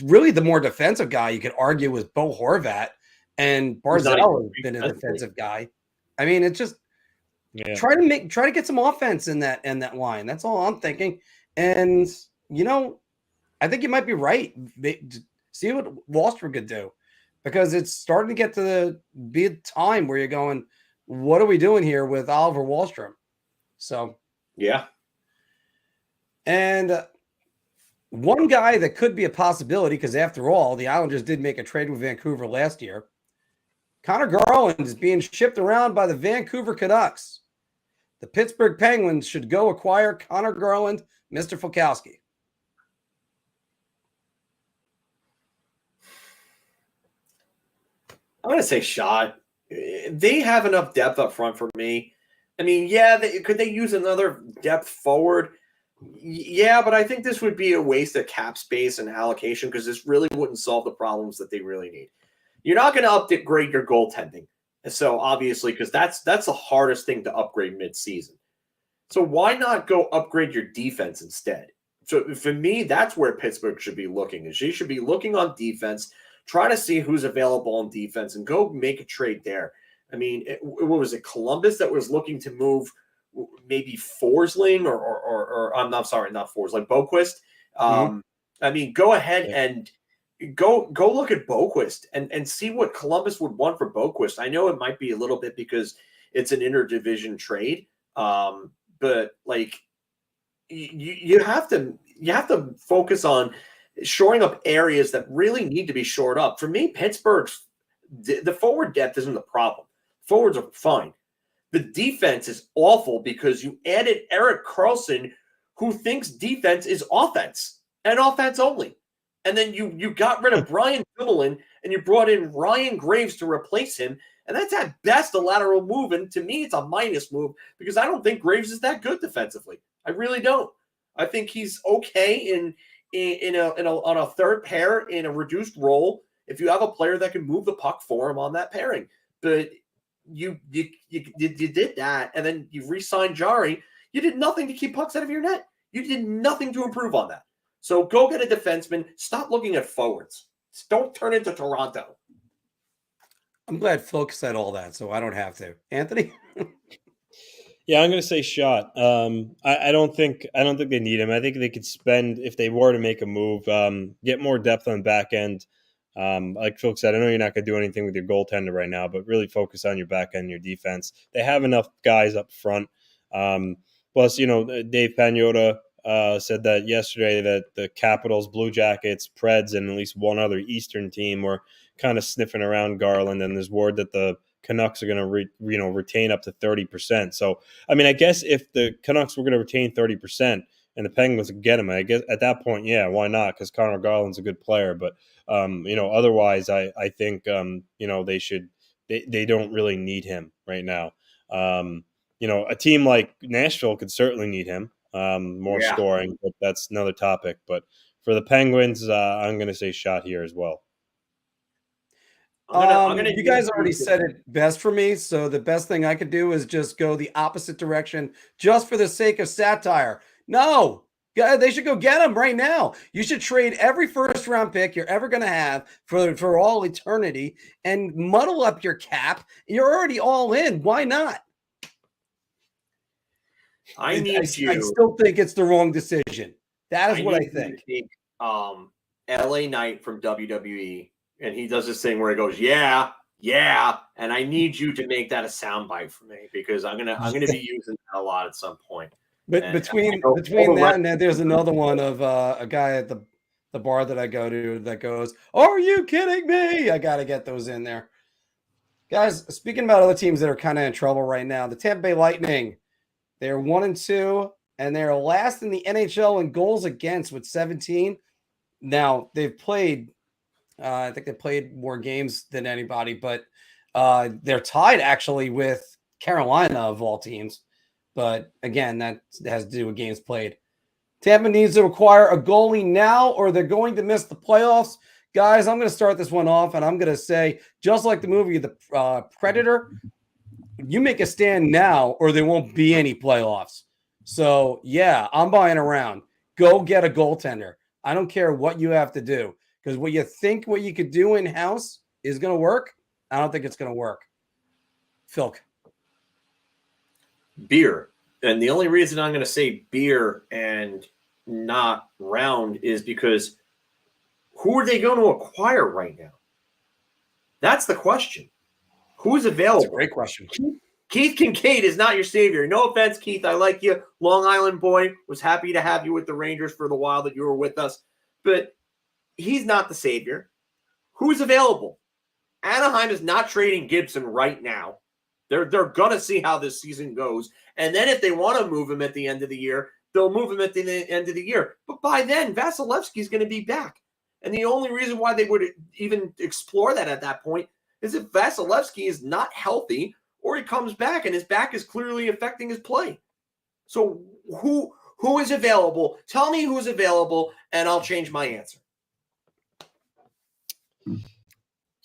Speaker 1: really the more defensive guy you could argue with Bo Horvat, and Barzal has been a defensive guy. I mean, it's just try to get some offense in that line. That's all I'm thinking. And I think you might be right. See what Wahlstrom could do, because it's starting to get to be a time where you're going, what are we doing here with Oliver Wahlstrom? So
Speaker 3: yeah.
Speaker 1: And one guy that could be a possibility, because after all, the Islanders did make a trade with Vancouver last year. Connor Garland is being shipped around by the Vancouver Canucks. The Pittsburgh Penguins should go acquire Connor Garland, Mr. Fulkowski.
Speaker 3: I'm going to say shot. They have enough depth up front for me. I mean, could they use another depth forward? Yeah, but I think this would be a waste of cap space and allocation, because this really wouldn't solve the problems that they really need. You're not going to upgrade your goaltending. So obviously, because that's the hardest thing to upgrade mid-season. So why not go upgrade your defense instead? So for me, that's where Pittsburgh should be looking. Is they should be looking on defense, try to see who's available on defense, and go make a trade there. I mean, what was it, Columbus that was looking to move maybe Forsling or I'm not sorry, not Forsling, Boquist, I mean, go ahead and go look at Boquist and see what Columbus would want for Boquist. I know it might be a little bit because it's an interdivision trade, but like you have to focus on shoring up areas that really need to be shored up. For me, Pittsburgh's the forward depth isn't the problem. Forwards are fine. The defense is awful because you added Erik Karlsson, who thinks defense is offense and offense only. And then you got rid of Brian Dumoulin and you brought in Ryan Graves to replace him. And that's at best a lateral move. And to me, it's a minus move because I don't think Graves is that good defensively. I really don't. I think he's okay on a third pair in a reduced role if you have a player that can move the puck for him on that pairing. But you did that, and then you re-signed Jari. You did nothing to keep pucks out of your net. You did nothing to improve on that. So go get a defenseman. Stop looking at forwards. Don't turn into Toronto.
Speaker 1: I'm glad Phil said all that, so I don't have to. Anthony?
Speaker 2: Yeah, I'm going to say shot. I don't think they need him. I think they could spend, if they were to make a move, get more depth on the back end. Like Phil said, I know you're not going to do anything with your goaltender right now, but really focus on your back end, your defense. They have enough guys up front. Plus, Dave Pagnotta said that yesterday that the Capitals, Blue Jackets, Preds, and at least one other Eastern team were kind of sniffing around Garland, and there's word that the Canucks are going to retain up to 30%. So, I mean, I guess if the Canucks were going to retain 30% and the Penguins would get him, I guess at that point, yeah, why not? Because Connor Garland's a good player. But, otherwise, I think, they don't really need him right now. A team like Nashville could certainly need him, more scoring, but that's another topic. But for the Penguins, I'm going to say shot here as well.
Speaker 1: You guys already said it best for me, so the best thing I could do is just go the opposite direction just for the sake of satire. No, they should go get him right now. You should trade every first-round pick you're ever going to have for all eternity and muddle up your cap. You're already all in. Why not?
Speaker 3: I
Speaker 1: still think it's the wrong decision. That is what I think.
Speaker 3: LA Knight from WWE. And he does this thing where he goes, yeah, and I need you to make that a soundbite for me because I'm gonna be using that a lot at some point.
Speaker 1: But
Speaker 3: and
Speaker 1: between that and then there's another one of a guy at the bar that I go to that goes, "Are you kidding me?" I got to get those in there, guys. Speaking about other teams that are kind of in trouble right now, the Tampa Bay Lightning, they're 1-2, and they're last in the NHL in goals against with 17. Now they've played. I think they played more games than anybody, but they're tied actually with Carolina of all teams. But again, that has to do with games played. Tampa needs to acquire a goalie now or they're going to miss the playoffs. Guys, I'm going to start this one off, and I'm going to say, just like the movie The Predator, you make a stand now or there won't be any playoffs. So, yeah, I'm buying around. Go get a goaltender. I don't care what you have to do. Because what you could do in-house is going to work, I don't think it's going to work. Phil.
Speaker 3: Beer. And the only reason I'm going to say beer and not round is because who are they going to acquire right now? That's the question. Who's available?
Speaker 1: That's a great question.
Speaker 3: Keith Kincaid is not your savior. No offense, Keith. I like you. Long Island boy. Was happy to have you with the Rangers for the while that you were with us. But he's not the savior. Who's available? Anaheim is not trading Gibson right now. They're going to see how this season goes. And then if they want to move him at the end of the year, they'll move him at the end of the year. But by then, Vasilevsky's going to be back. And the only reason why they would even explore that at that point is if Vasilevsky is not healthy or he comes back and his back is clearly affecting his play. So who is available? Tell me who's available, and I'll change my answer.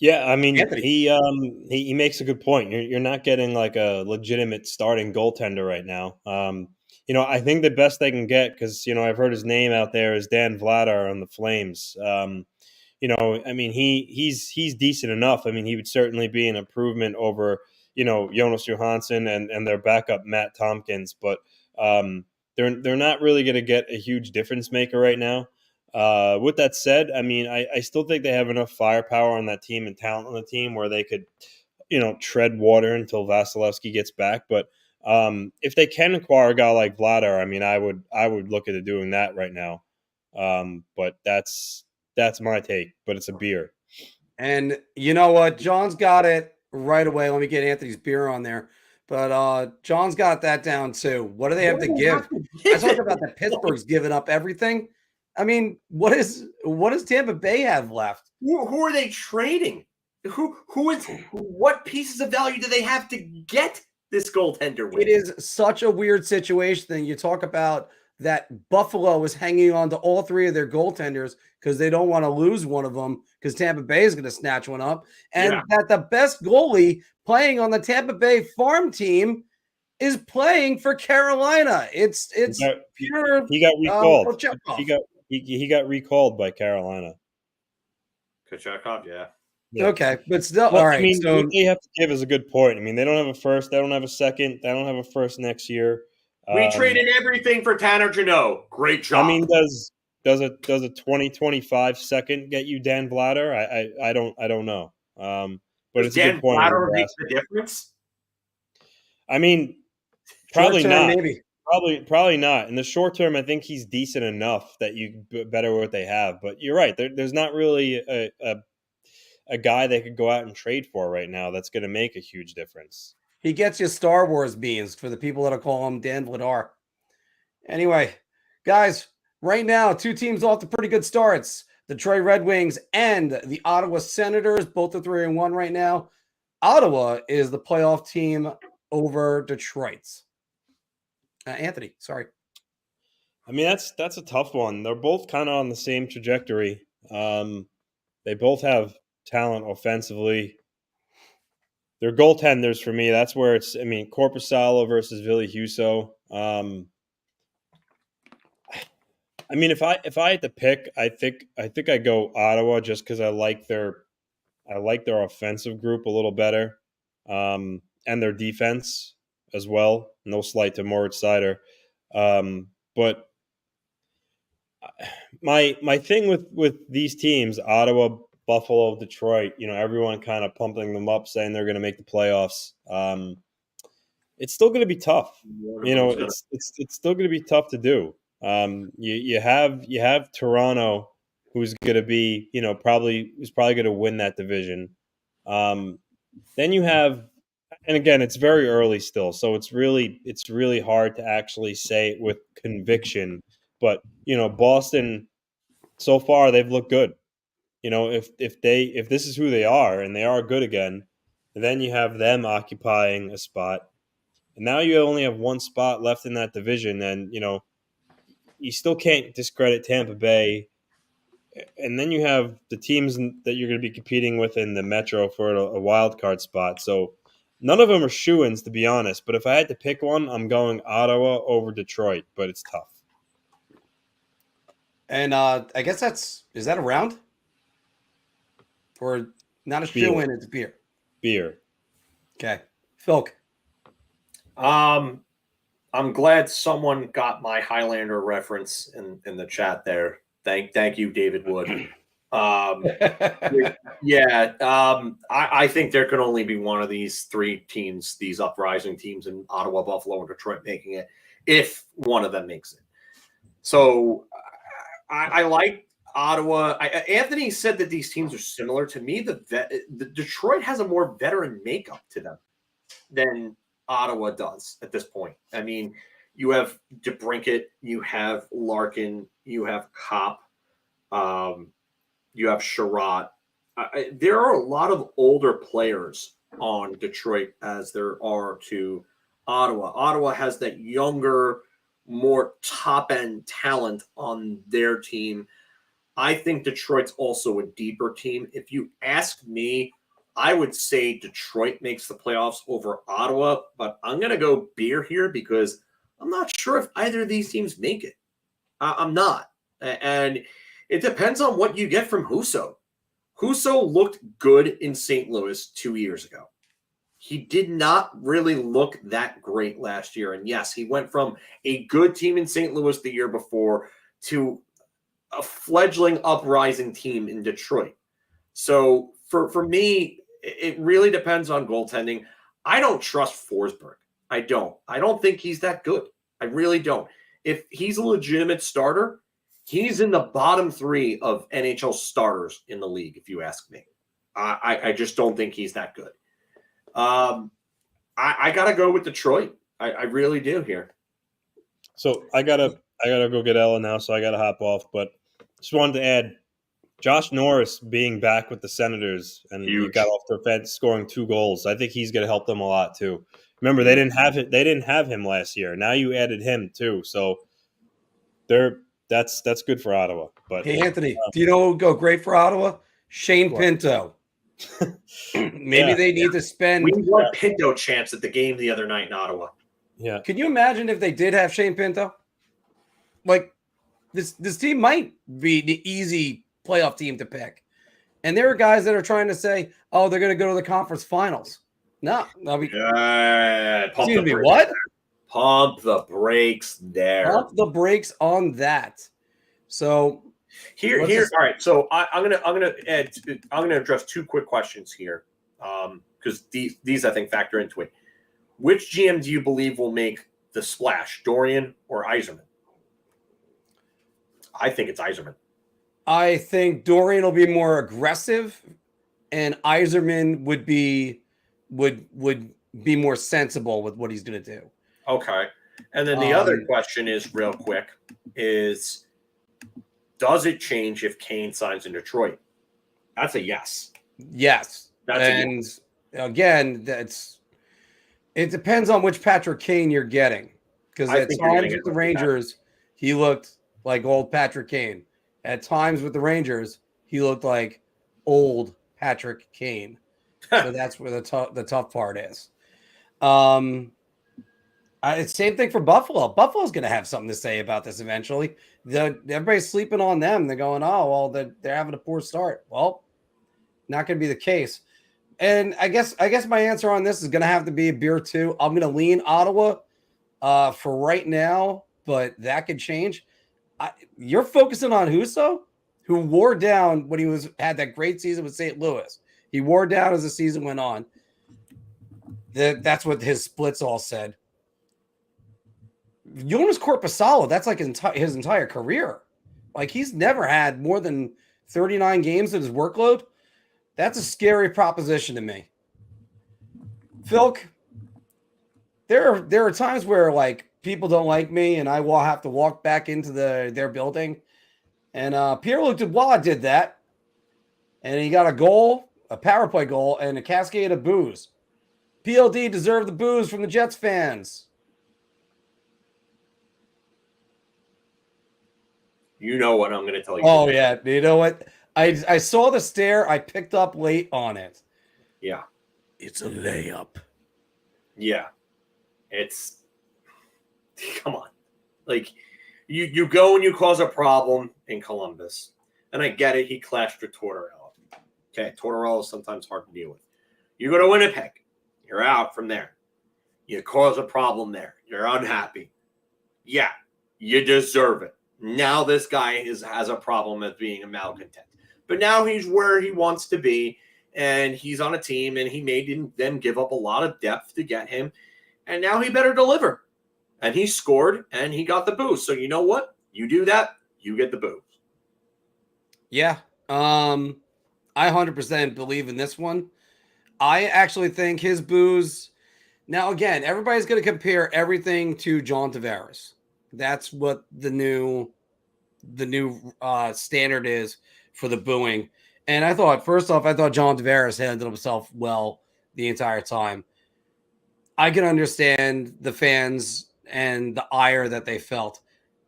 Speaker 2: Yeah, I mean, he makes a good point. You're not getting like a legitimate starting goaltender right now. I think the best they can get, because I've heard his name out there, is Dan Vladar on the Flames. I mean, he's decent enough. I mean, he would certainly be an improvement over Jonas Johansson and their backup Matt Tompkins, but they're not really going to get a huge difference maker right now. With that said, I mean, I still think they have enough firepower on that team and talent on the team where they could, tread water until Vasilevsky gets back. But if they can acquire a guy like Vladar, I mean, I would look into doing that right now. But that's my take. But it's a beer.
Speaker 1: And you know what? John's got it right away. Let me get Anthony's beer on there. But John's got that down too. What do they have to give? I talked about that Pittsburgh's giving up everything. I mean, what does Tampa Bay have left?
Speaker 3: Who are they trading? What pieces of value do they have to get this goaltender with?
Speaker 1: It is such a weird situation. Then you talk about that Buffalo is hanging on to all three of their goaltenders because they don't want to lose one of them because Tampa Bay is going to snatch one up. And that the best goalie playing on the Tampa Bay farm team is playing for Carolina. It's pure.
Speaker 2: He got recalled. He got recalled by Carolina.
Speaker 3: Kochetkov, yeah.
Speaker 1: Okay, but still, all right.
Speaker 2: I mean,
Speaker 1: so
Speaker 2: what they have to give is a good point. I mean, they don't have a first, they don't have a second, they don't have a first next year.
Speaker 3: We traded everything for Tanner Jeannot. Great job.
Speaker 2: I mean, does a 2025 second get you Dan Vladar? I don't know. But it's a good point.
Speaker 3: Vladar make the difference?
Speaker 2: I mean, probably not.
Speaker 1: Maybe.
Speaker 2: Probably not. In the short term, I think he's decent enough that you better what they have. But you're right. There's not really a guy they could go out and trade for right now that's going to make a huge difference.
Speaker 1: He gets you Star Wars beans for the people that'll call him Dan Vladar. Anyway, guys, right now, two teams off to pretty good starts. The Detroit Red Wings and the Ottawa Senators, both are 3-1 right now. Ottawa is the playoff team over Detroit. Anthony, sorry.
Speaker 2: I mean, that's a tough one. They're both kind of on the same trajectory. They both have talent offensively. They're goaltenders for me. That's where it's. I mean, Korpisalo versus Ville Husso. I mean, if I had to pick, I think I go Ottawa just because I like their offensive group a little better, and their defense as well. No slight to Moritz Seider, but my thing with these teams, Ottawa, Buffalo, Detroit, everyone kind of pumping them up, saying they're going to make the playoffs. It's still going to be tough. It's still going to be tough to do. You have Toronto, who's going to be, probably going to win that division. Then you have, and again, it's very early still, so it's really hard to actually say it with conviction. But Boston, so far they've looked good. If this is who they are and they are good again, then you have them occupying a spot, and now you only have one spot left in that division, and you still can't discredit Tampa Bay. And then you have the teams that you're going to be competing with in the Metro for a wild card spot. So none of them are shoo-ins, to be honest. But if I had to pick one, I'm going Ottawa over Detroit. But it's tough.
Speaker 1: And I guess is that a round? Or not a shoo-in, it's beer.
Speaker 2: Beer.
Speaker 1: Okay. Philk.
Speaker 3: I'm glad someone got my Highlander reference in the chat there. Thank you, David Wood. I think there can only be one of these three teams, these uprising teams in Ottawa, Buffalo, and Detroit making it, if one of them makes it. So I like Ottawa. Anthony said that these teams are similar. To me, the Detroit has a more veteran makeup to them than Ottawa does at this point. I mean, you have DeBrincat, you have Larkin, you have Kopp, you have Sherratt. There are a lot of older players on Detroit as there are to Ottawa. Ottawa has that younger, more top-end talent on their team. I think Detroit's also a deeper team. If you ask me, I would say Detroit makes the playoffs over Ottawa, but I'm going to go beer here because I'm not sure if either of these teams make it. I'm not. And it depends on what you get from Husso. Husso looked good in St. Louis 2 years ago. He did not really look that great last year. And yes, he went from a good team in St. Louis the year before to a fledgling uprising team in Detroit. So for me, it really depends on goaltending. I don't trust Forsberg. I don't think he's that good. I really don't. If he's a legitimate starter, he's in the bottom 3 of NHL starters in the league, if you ask me. I just don't think he's that good. I got to go with Detroit. I really do here.
Speaker 2: So I gotta go get Ella now, so I gotta hop off. But just wanted to add, Josh Norris being back with the Senators and he got off the fence scoring 2 goals. I think he's gonna help them a lot too. Remember, they didn't have it. They didn't have him last year. Now you added him too, so that's good for Ottawa. But
Speaker 1: hey, Anthony, do you know what would go great for Ottawa? Shane Pinto. Maybe they need to spend.
Speaker 3: We want Pinto chance at the game the other night in Ottawa.
Speaker 2: Yeah.
Speaker 1: Can you imagine if they did have Shane Pinto? Like this team might be the easy playoff team to pick. And there are guys that are trying to say, "Oh, they're going to go to the conference finals." No,
Speaker 3: pump the brakes there.
Speaker 1: Pump the brakes on that. So
Speaker 3: here. All right. So I'm gonna address 2 quick questions here, because these I think factor into it. Which GM do you believe will make the splash, Dorian or Yzerman? I think it's Yzerman.
Speaker 1: I think Dorian will be more aggressive, and Yzerman would be more sensible with what he's going to do.
Speaker 3: Okay. And then the other question is real quick is, does it change if Kane signs in Detroit? That's a yes.
Speaker 1: Yes. Again, it depends on which Patrick Kane you're getting. Because at times with the Rangers, he looked like old Patrick Kane. At times with the Rangers, he looked like old Patrick Kane. So that's where the tough part is. It's same thing for Buffalo. Buffalo's going to have something to say about this eventually. Everybody's sleeping on them. They're going, oh, well, they're having a poor start. Well, not going to be the case. And I guess my answer on this is going to have to be a beer too. I'm going to lean Ottawa for right now, but that could change. You're focusing on Husso, who wore down when he had that great season with St. Louis. He wore down as the season went on. That's what his splits all said. Jonas Korpisalo, that's like his entire career. Like, he's never had more than 39 games in his workload. That's a scary proposition to me. Philk, there are times where, like, people don't like me and I will have to walk back into their building. And Pierre-Luc Dubois did that. And he got a goal, a power play goal, and a cascade of boos. PLD deserved the boos from the Jets fans.
Speaker 3: You know what I'm going to tell you.
Speaker 1: Oh, yeah. You know what? I saw the stare. I picked up late on it.
Speaker 3: Yeah.
Speaker 1: It's a layup.
Speaker 3: Yeah. Come on. Like, you go and you cause a problem in Columbus. And I get it. He clashed with Tortorella. Okay. Tortorella is sometimes hard to deal with. You go to Winnipeg. You're out from there. You cause a problem there. You're unhappy. Yeah. You deserve it. Now this guy has a problem as being a malcontent. But now he's where he wants to be, and he's on a team, and he made them give up a lot of depth to get him, and now he better deliver. And he scored, and he got the boost. So you know what? You do that, you get the boost.
Speaker 1: Yeah. I 100% believe in this one. I actually think his boos. Now, again, everybody's going to compare everything to John Tavares. That's what the new standard is for the booing. And I thought John Tavares handled himself well the entire time. I can understand the fans and the ire that they felt.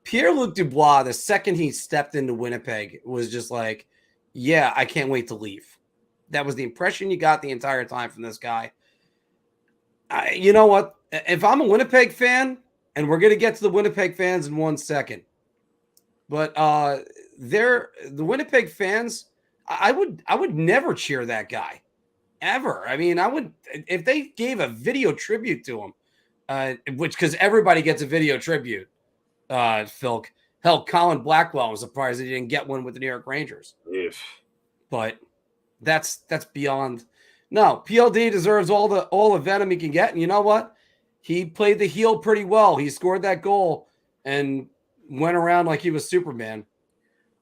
Speaker 1: Pierre-Luc Dubois, the second he stepped into Winnipeg, was just like, yeah, I can't wait to leave. That was the impression you got the entire time from this guy. You know what? If I'm a Winnipeg fan, and we're going to get to the Winnipeg fans in 1 second, but the Winnipeg fans, I would never cheer that guy, ever. I mean, I would, if they gave a video tribute to him, because everybody gets a video tribute, Philk. Hell, Colin Blackwell, I'm surprised he didn't get one with the New York Rangers.
Speaker 3: If
Speaker 1: But that's beyond. No, PLD deserves all the venom he can get. And you know what? He played the heel pretty well. He scored that goal and went around like he was Superman.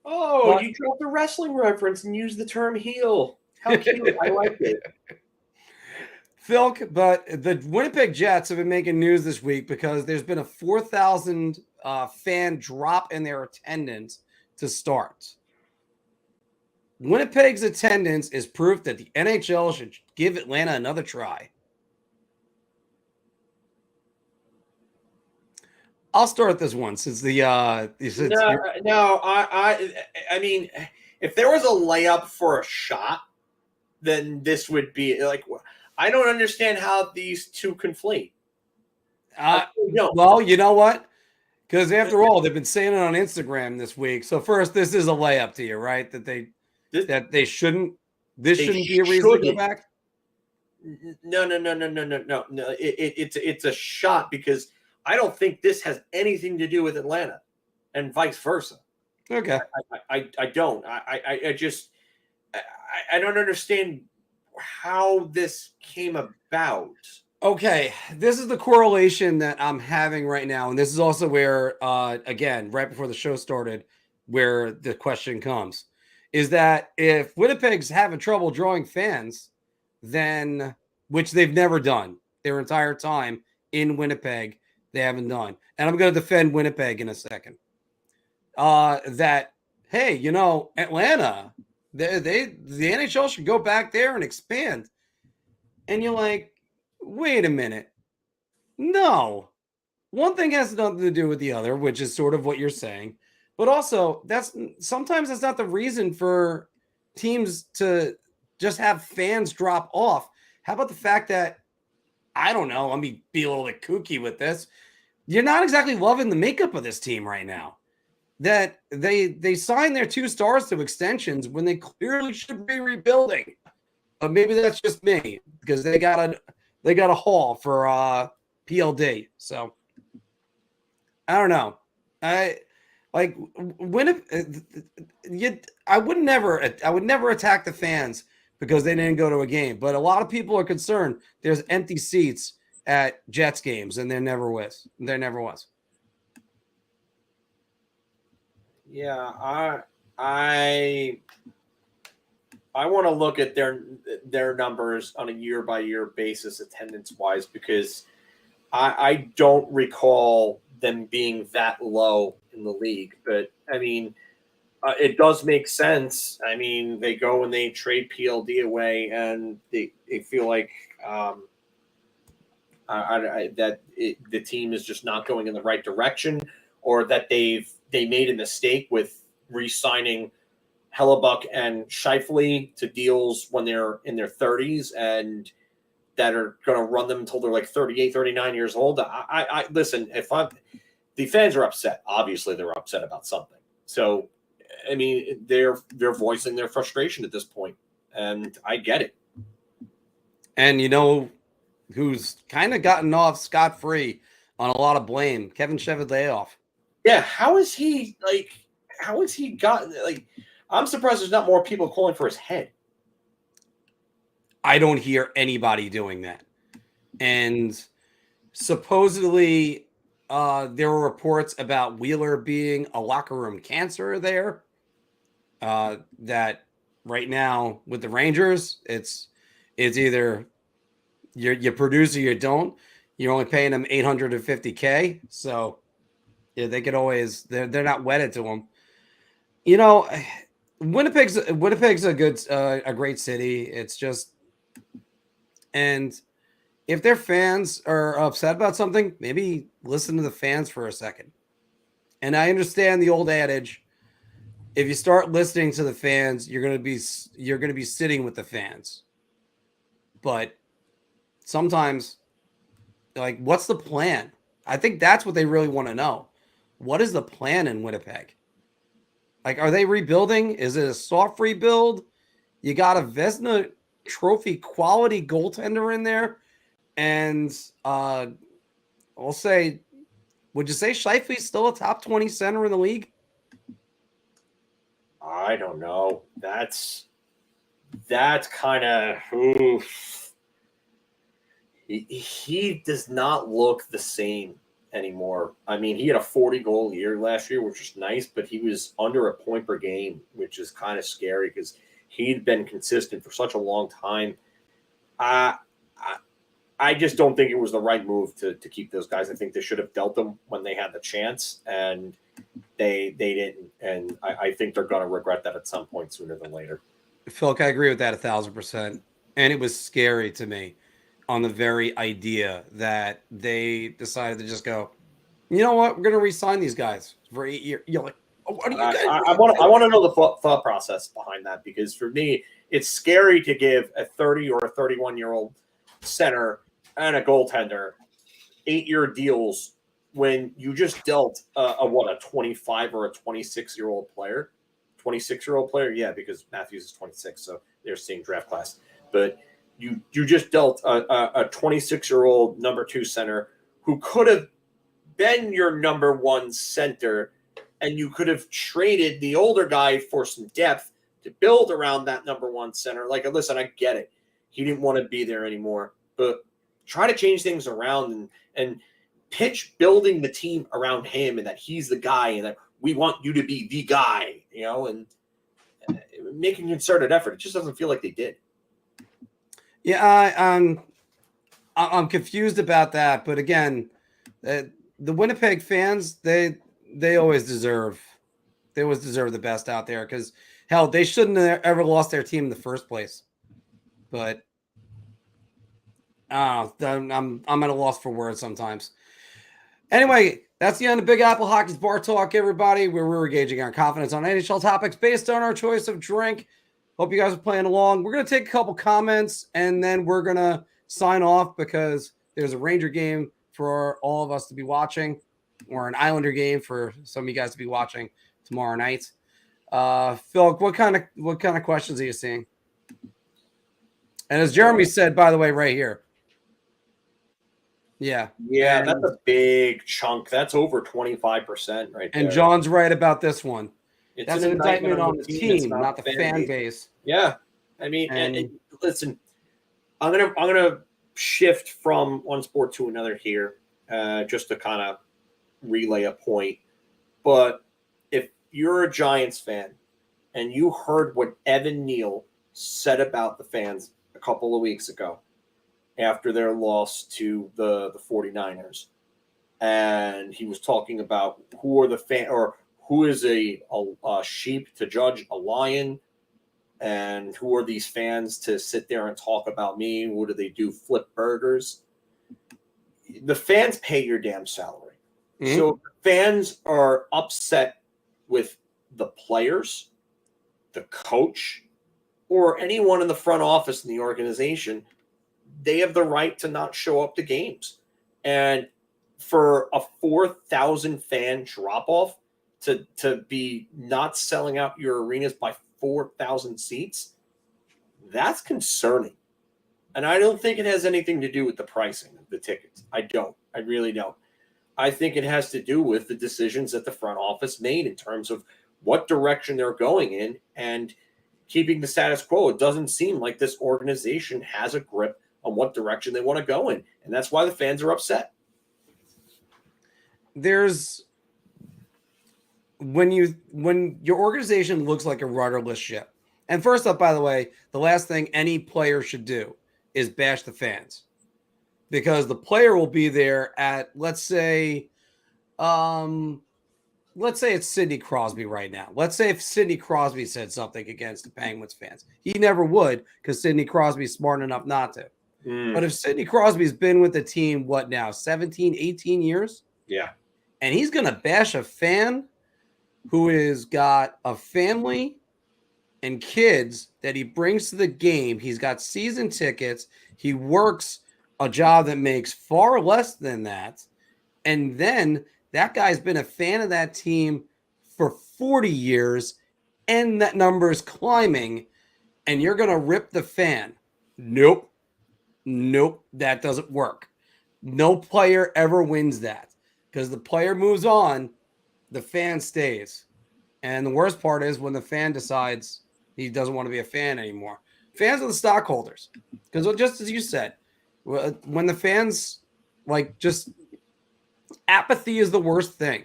Speaker 3: Oh, you dropped a wrestling reference and used the term heel. How cute. I like it.
Speaker 1: Philk, but the Winnipeg Jets have been making news this week because there's been a 4,000 fan drop in their attendance to start. Winnipeg's attendance is proof that the NHL should give Atlanta another try. I'll start this one since the
Speaker 3: I mean, if there was a layup for a shot, then this would be like, I don't understand how these two conflate.
Speaker 1: No. Well, you know what? Because after all, they've been saying it on Instagram this week. So first, this is a layup to you, right? That they shouldn't. This shouldn't be a reason to go back.
Speaker 3: No. It's a shot because I don't think this has anything to do with Atlanta, and vice versa.
Speaker 1: Okay.
Speaker 3: I don't. I just don't understand how this came about.
Speaker 1: Okay, this is the correlation that I'm having right now, and this is also where, again, right before the show started, where the question comes, is that if Winnipeg's having trouble drawing fans, then, which they've never done their entire time in Winnipeg, they haven't done, and I'm going to defend Winnipeg in a second, that, hey, you know, Atlanta, the NHL should go back there and expand, and you're like, wait a minute. No. One thing has nothing to do with the other, which is sort of what you're saying. But also, sometimes that's not the reason for teams to just have fans drop off. How about the fact that, I don't know, let me be a little bit kooky with this. You're not exactly loving the makeup of this team right now. That they signed their 2 stars to extensions when they clearly should be rebuilding. But maybe that's just me because they got a haul for PLD. So I don't know. I would never attack the fans because they didn't go to a game. But a lot of people are concerned there's empty seats at Jets games, and there never was.
Speaker 3: Yeah, I want to look at their numbers on a year-by-year basis, attendance-wise, because I don't recall them being that low in the league. But, I mean, it does make sense. I mean, they go and they trade PLD away, and they feel like the team is just not going in the right direction, or that they made a mistake with re-signing Hellebuck and Scheifele to deals when they're in their 30s and that are going to run them until they're like 38, 39 years old. I listen, the fans are upset. Obviously they're upset about something. So, I mean, they're voicing their frustration at this point, and I get it.
Speaker 1: And you know who's kind of gotten off scot-free on a lot of blame? Kevin Cheveldayoff.
Speaker 3: Yeah, how has he gotten, like, I'm surprised there's not more people calling for his head.
Speaker 1: I don't hear anybody doing that. And supposedly there were reports about Wheeler being a locker room cancer there. That right now with the Rangers, it's either you produce or you don't. You're only paying them $850K. So yeah, they could always they're not wedded to him. You know, Winnipeg's a great city. It's just, and if their fans are upset about something, maybe listen to the fans for a second. And I understand the old adage: if you start listening to the fans, you're gonna be sitting with the fans. But sometimes, like, what's the plan? I think that's what they really want to know. What is the plan in Winnipeg? Like, are they rebuilding? Is it a soft rebuild? You got a Vezina Trophy quality goaltender in there. And I'll say, would you say Scheifele's still a top 20 center in the league?
Speaker 3: I don't know. That's kind of he does not look the same anymore. I mean, he had a 40-goal year last year, which was nice, but he was under a point per game, which is kind of scary because he'd been consistent for such a long time. I just don't think it was the right move to keep those guys. I think they should have dealt them when they had the chance, and they didn't. And I think they're going to regret that at some point sooner than later.
Speaker 1: Phil, I agree with that 1,000%. And it was scary to me on the very idea that they decided to just go, you know what, we're going to re-sign these guys for 8 years. You're like, oh, what are you guys?
Speaker 3: I want to know the thought process behind that, because for me, it's scary to give a 30 or a 31-year-old center and a goaltender 8-year deals when you just dealt a 25 or a 26-year-old player. 26-year-old player, yeah, because Matthews is 26, so they're seeing draft class. But you just dealt a 26-year-old number 2 center who could have been your number 1 center, and you could have traded the older guy for some depth to build around that number 1 center. Like, listen, I get it. He didn't want to be there anymore, but try to change things around and pitch building the team around him, and that he's the guy, and that we want you to be the guy, and making concerted effort. It just doesn't feel like they did.
Speaker 1: Yeah, I'm confused about that. But again, the Winnipeg fans, they always deserve the best out there, because hell, they shouldn't have ever lost their team in the first place. But I'm at a loss for words sometimes. Anyway, that's the end of Big Apple Hockey's Bar Talk, everybody, where we're gauging our confidence on NHL topics based on our choice of drink. Hope you guys are playing along. We're going to take a couple comments, and then we're going to sign off, because there's a Ranger game for all of us to be watching, or an Islander game for some of you guys to be watching tomorrow night. Phil, what kind of questions are you seeing? And as Jeremy said, by the way, right here. Yeah,
Speaker 3: that's a big chunk. That's over 25% right there.
Speaker 1: And John's right about this one. That's an indictment on the team, not the fan base.
Speaker 3: Yeah, I mean, and listen, I'm gonna shift from one sport to another here, just to kind of relay a point. But if you're a Giants fan and you heard what Evan Neal said about the fans a couple of weeks ago after their loss to the 49ers, and he was talking about who are the fan, or who is a sheep to judge a lion, and who are these fans to sit there and talk about me? What do they do? Flip burgers? The fans pay your damn salary. Mm-hmm. So fans are upset with the players, the coach, or anyone in the front office in the organization. They have the right to not show up to games. And for a 4,000 fan drop-off to be not selling out your arenas by 4,000 seats, that's concerning. And I don't think it has anything to do with the pricing of the tickets. I really don't. I think it has to do with the decisions that the front office made in terms of what direction they're going in and keeping the status quo. It doesn't seem like this organization has a grip on what direction they want to go in. And that's why the fans are upset.
Speaker 1: When your organization looks like a rudderless ship. And first up, by the way, the last thing any player should do is bash the fans, because the player will be there at, let's say it's Sidney Crosby right now. Let's say if Sidney Crosby said something against the Penguins fans, he never would, because Sidney Crosby's smart enough not to. But if Sidney Crosby's been with the team, 17, 18 years?
Speaker 3: Yeah.
Speaker 1: And he's going to bash a fan who has got a family and kids that he brings to the game. He's got season tickets. He works a job that makes far less than that. And then that guy's been a fan of that team for 40 years, and that number is climbing, and you're going to rip the fan. Nope, that doesn't work. No player ever wins that, because the player moves on, the fan stays. And the worst part is when the fan decides he doesn't want to be a fan anymore. Fans are the stockholders. Because just as you said, when the fans, like, just apathy is the worst thing.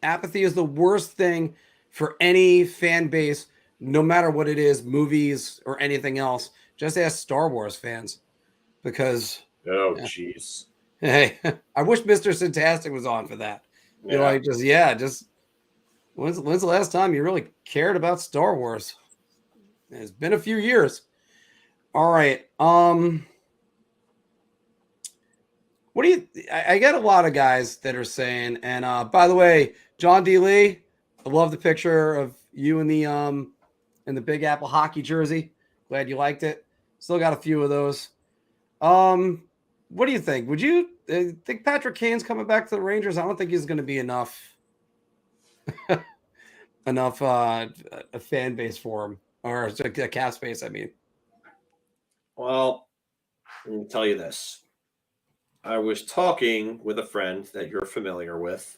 Speaker 1: Apathy is the worst thing for any fan base, no matter what it is, movies or anything else. Just ask Star Wars fans. Because,
Speaker 3: Oh, jeez.
Speaker 1: hey, I wish Mr. Fantastic was on for that. You're like, just when's the last time you really cared about Star Wars? It's been a few years. All right. What do you? I get a lot of guys that are saying, and by the way, John D. Lee, I love the picture of you in the Big Apple hockey jersey. Glad you liked it. Still got a few of those. What do you think? Would you think Patrick Kane's coming back to the Rangers? I don't think he's going to be enough a fan base for him, or a cap space. I mean,
Speaker 3: well, let me tell you this. I was talking with a friend that you're familiar with,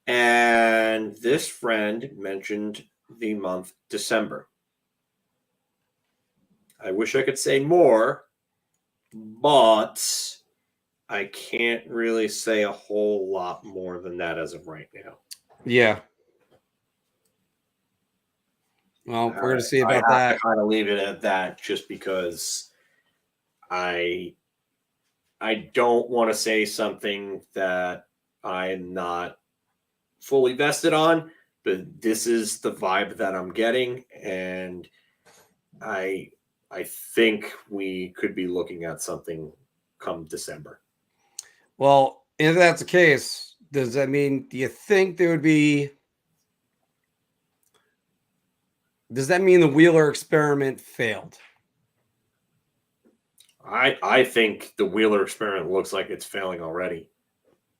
Speaker 3: and this friend mentioned the month December. I wish I could say more, but I can't really say a whole lot more than that as of right now.
Speaker 1: Yeah. Well, we're going to see about that.
Speaker 3: I kind of leave it at that just because I don't want to say something that I'm not fully vested on, but this is the vibe that I'm getting, and I think we could be looking at something come December.
Speaker 1: Well, if that's the case, does that mean, do you think there would be, does that mean the Wheeler experiment failed?
Speaker 3: I think the Wheeler experiment looks like it's failing already.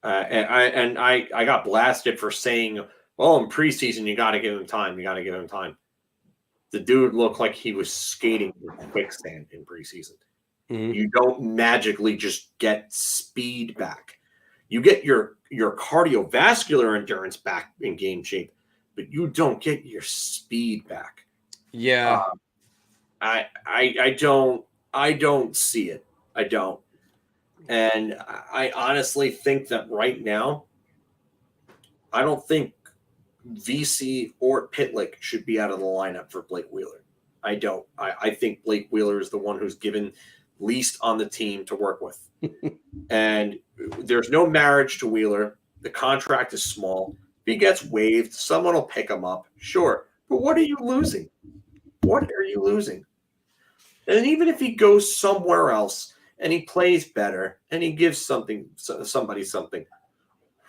Speaker 3: And I got blasted for saying, well, in preseason, you got to give him time. You got to give him time. The dude looked like he was skating in quicksand in preseason. Mm-hmm. You don't magically just get speed back. You get your cardiovascular endurance back in game shape, but you don't get your speed back.
Speaker 1: Yeah.
Speaker 3: I don't see it. I don't. And I honestly think that right now, I don't think VC or Pitlick should be out of the lineup for Blake Wheeler. I don't. I think Blake Wheeler is the one who's given least on the team to work with. And there's no marriage to Wheeler. The contract is small. If he gets waived, someone will pick him up. Sure. But what are you losing? What are you losing? And even if he goes somewhere else and he plays better and he gives somebody something,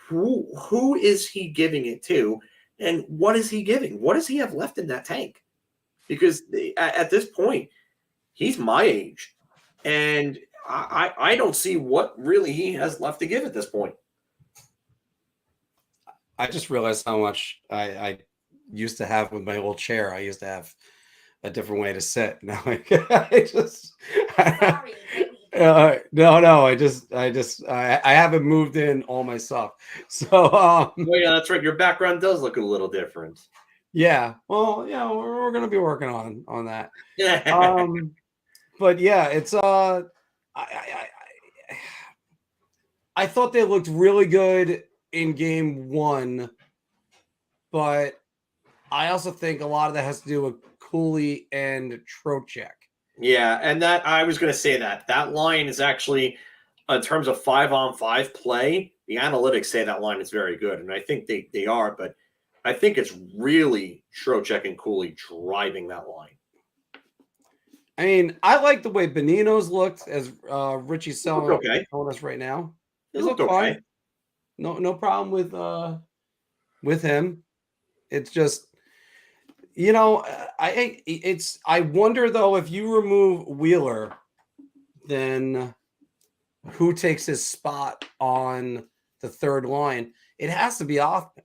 Speaker 3: who is he giving it to? And what is he giving? What does he have left in that tank? Because at this point, he's my age. And I don't see what really he has left to give at this point.
Speaker 1: I just realized how much I used to have with my old chair. I used to have a different way to sit. Now I just
Speaker 5: Sorry,
Speaker 1: no. I haven't moved in all my stuff. So
Speaker 3: oh yeah, that's right. Your background does look a little different.
Speaker 1: Yeah. Well, yeah, we're gonna be working on that. But yeah, it's I thought they looked really good in game one, but I also think a lot of that has to do with Cooley and Trocheck.
Speaker 3: Yeah, and that I was going to say that line is actually, in terms of 5-on-5 play, the analytics say that line is very good, and I think they are, but I think it's really Trocheck and Cooley driving that line.
Speaker 1: I mean, I like the way Benino's looked, as Richie Selma told us right now.
Speaker 3: He looked okay.
Speaker 1: Fine. No problem with him. It's just, I wonder though, if you remove Wheeler, then who takes his spot on the third line? It has to be Othman.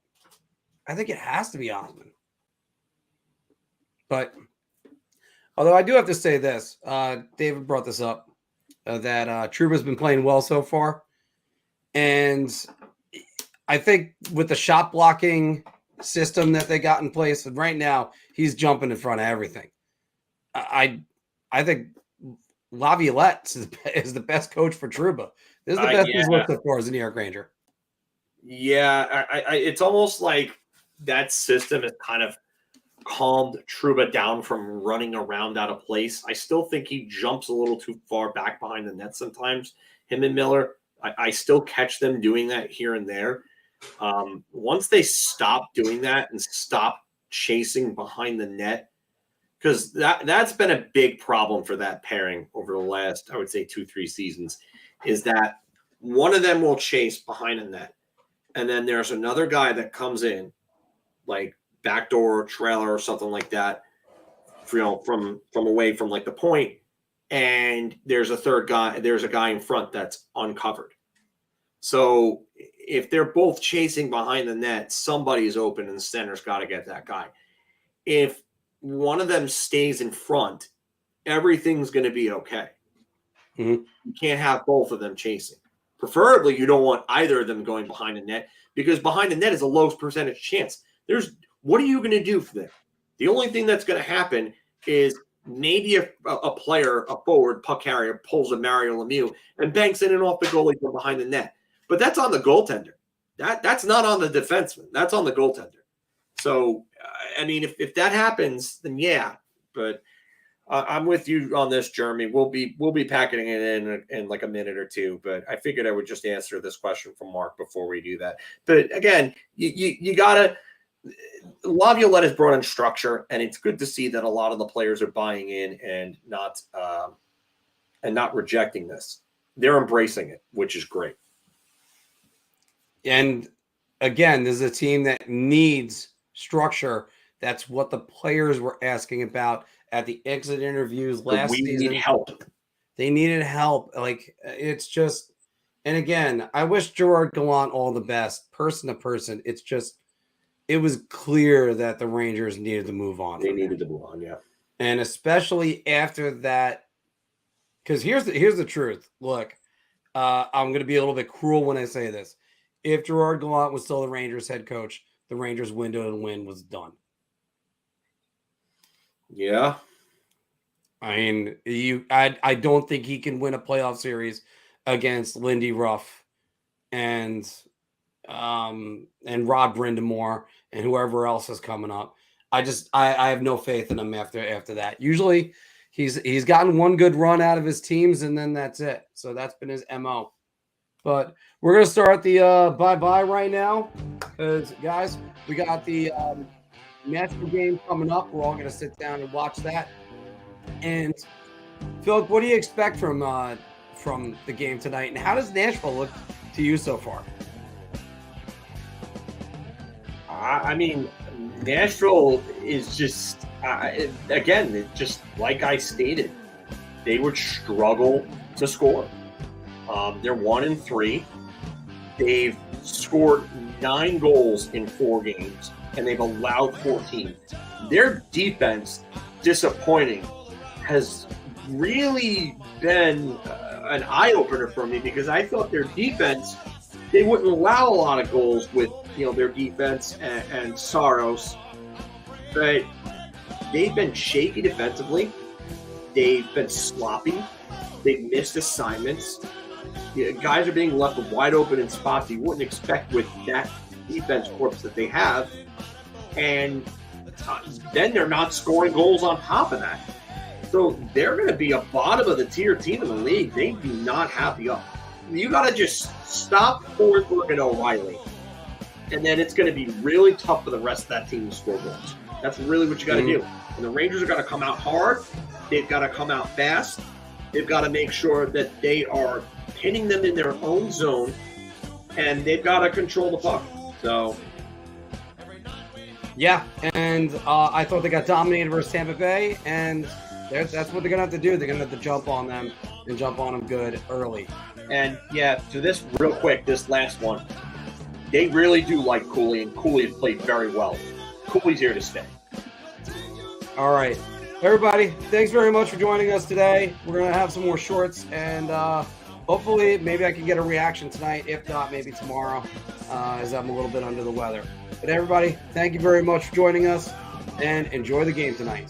Speaker 1: I think it has to be Othman. But although I do have to say this, David brought this up, that Trouba's been playing well so far. And I think with the shot blocking system that they got in place. And right now, he's jumping in front of everything. I think Laviolette is the best coach for Trouba. This is the best he's looked at for as a New York Ranger.
Speaker 3: Yeah, it's almost like that system has kind of calmed Trouba down from running around out of place. I still think he jumps a little too far back behind the net sometimes, him and Miller. I still catch them doing that here and there. Once they stop doing that and stop chasing behind the net, because that's been a big problem for that pairing over the last, I would say, 2-3 seasons, is that one of them will chase behind the net, and then there's another guy that comes in, like backdoor trailer or something like that, from away from like the point, and there's a third guy. There's a guy in front that's uncovered. So if they're both chasing behind the net, somebody's open, and the center's got to get that guy. If one of them stays in front, everything's going to be okay.
Speaker 1: Mm-hmm.
Speaker 3: You can't have both of them chasing. Preferably, you don't want either of them going behind the net, because behind the net is a low percentage chance. What are you going to do for them? The only thing that's going to happen is maybe a player, a forward, puck carrier, pulls a Mario Lemieux and banks in and off the goalie from behind the net. But that's on the goaltender. That's not on the defenseman. That's on the goaltender. So, I mean, if that happens, then yeah. But I'm with you on this, Jeremy. We'll be packing it in like a minute or two. But I figured I would just answer this question from Mark before we do that. But again, you gotta. Laviolette has brought in structure, and it's good to see that a lot of the players are buying in and not rejecting this. They're embracing it, which is great.
Speaker 1: And again, this is a team that needs structure. That's what the players were asking about at the exit interviews last season.
Speaker 3: We need help.
Speaker 1: They needed help. Like, it's just, and again, I wish Gerard Gallant all the best, person to person. It's just, it was clear that the Rangers needed to move on.
Speaker 3: They needed to move on, yeah.
Speaker 1: And especially after that, because here's the truth. Look, I'm going to be a little bit cruel when I say this. If Gerard Gallant was still the Rangers head coach, the Rangers' window to win was done.
Speaker 3: Yeah.
Speaker 1: I mean, I don't think he can win a playoff series against Lindy Ruff and Rod Brindamore and whoever else is coming up. I have no faith in him after that. Usually he's gotten one good run out of his teams, and then that's it. So that's been his MO. But we're going to start the bye-bye right now, because, guys, we got the Nashville game coming up. We're all going to sit down and watch that. And, Phil, what do you expect from the game tonight, and how does Nashville look to you so far?
Speaker 3: I mean, Nashville is just, again, just like I stated, they would struggle to score. They're 1-3. They've scored 9 goals in 4 games, and they've allowed 14. Their defense, disappointing, has really been an eye-opener for me, because I thought their defense, they wouldn't allow a lot of goals with their defense and Saros, but they've been shaky defensively. They've been sloppy. They've missed assignments. Guys are being left wide open in spots you wouldn't expect with that defense corps that they have. And then they're not scoring goals on top of that. So they're going to be a bottom of the tier team in the league. They do not have the up. You got to just stop Forsberg and O'Reilly. And then it's going to be really tough for the rest of that team to score goals. That's really what you got to do. And the Rangers are going to come out hard. They've got to come out fast. They've got to make sure that they are pinning them in their own zone, and they've got to control the puck. So,
Speaker 1: yeah, and I thought they got dominated versus Tampa Bay, and that's what they're going to have to do. They're going to have to jump on them and jump on them good early.
Speaker 3: And, yeah, to this real quick, this last one, they really do like Cooley, and Cooley has played very well. Cooley's here to stay.
Speaker 1: All right. Everybody, thanks very much for joining us today. We're going to have some more shorts, and hopefully maybe I can get a reaction tonight. If not, maybe tomorrow. as I'm a little bit under the weather. But everybody, thank you very much for joining us, and enjoy the game tonight.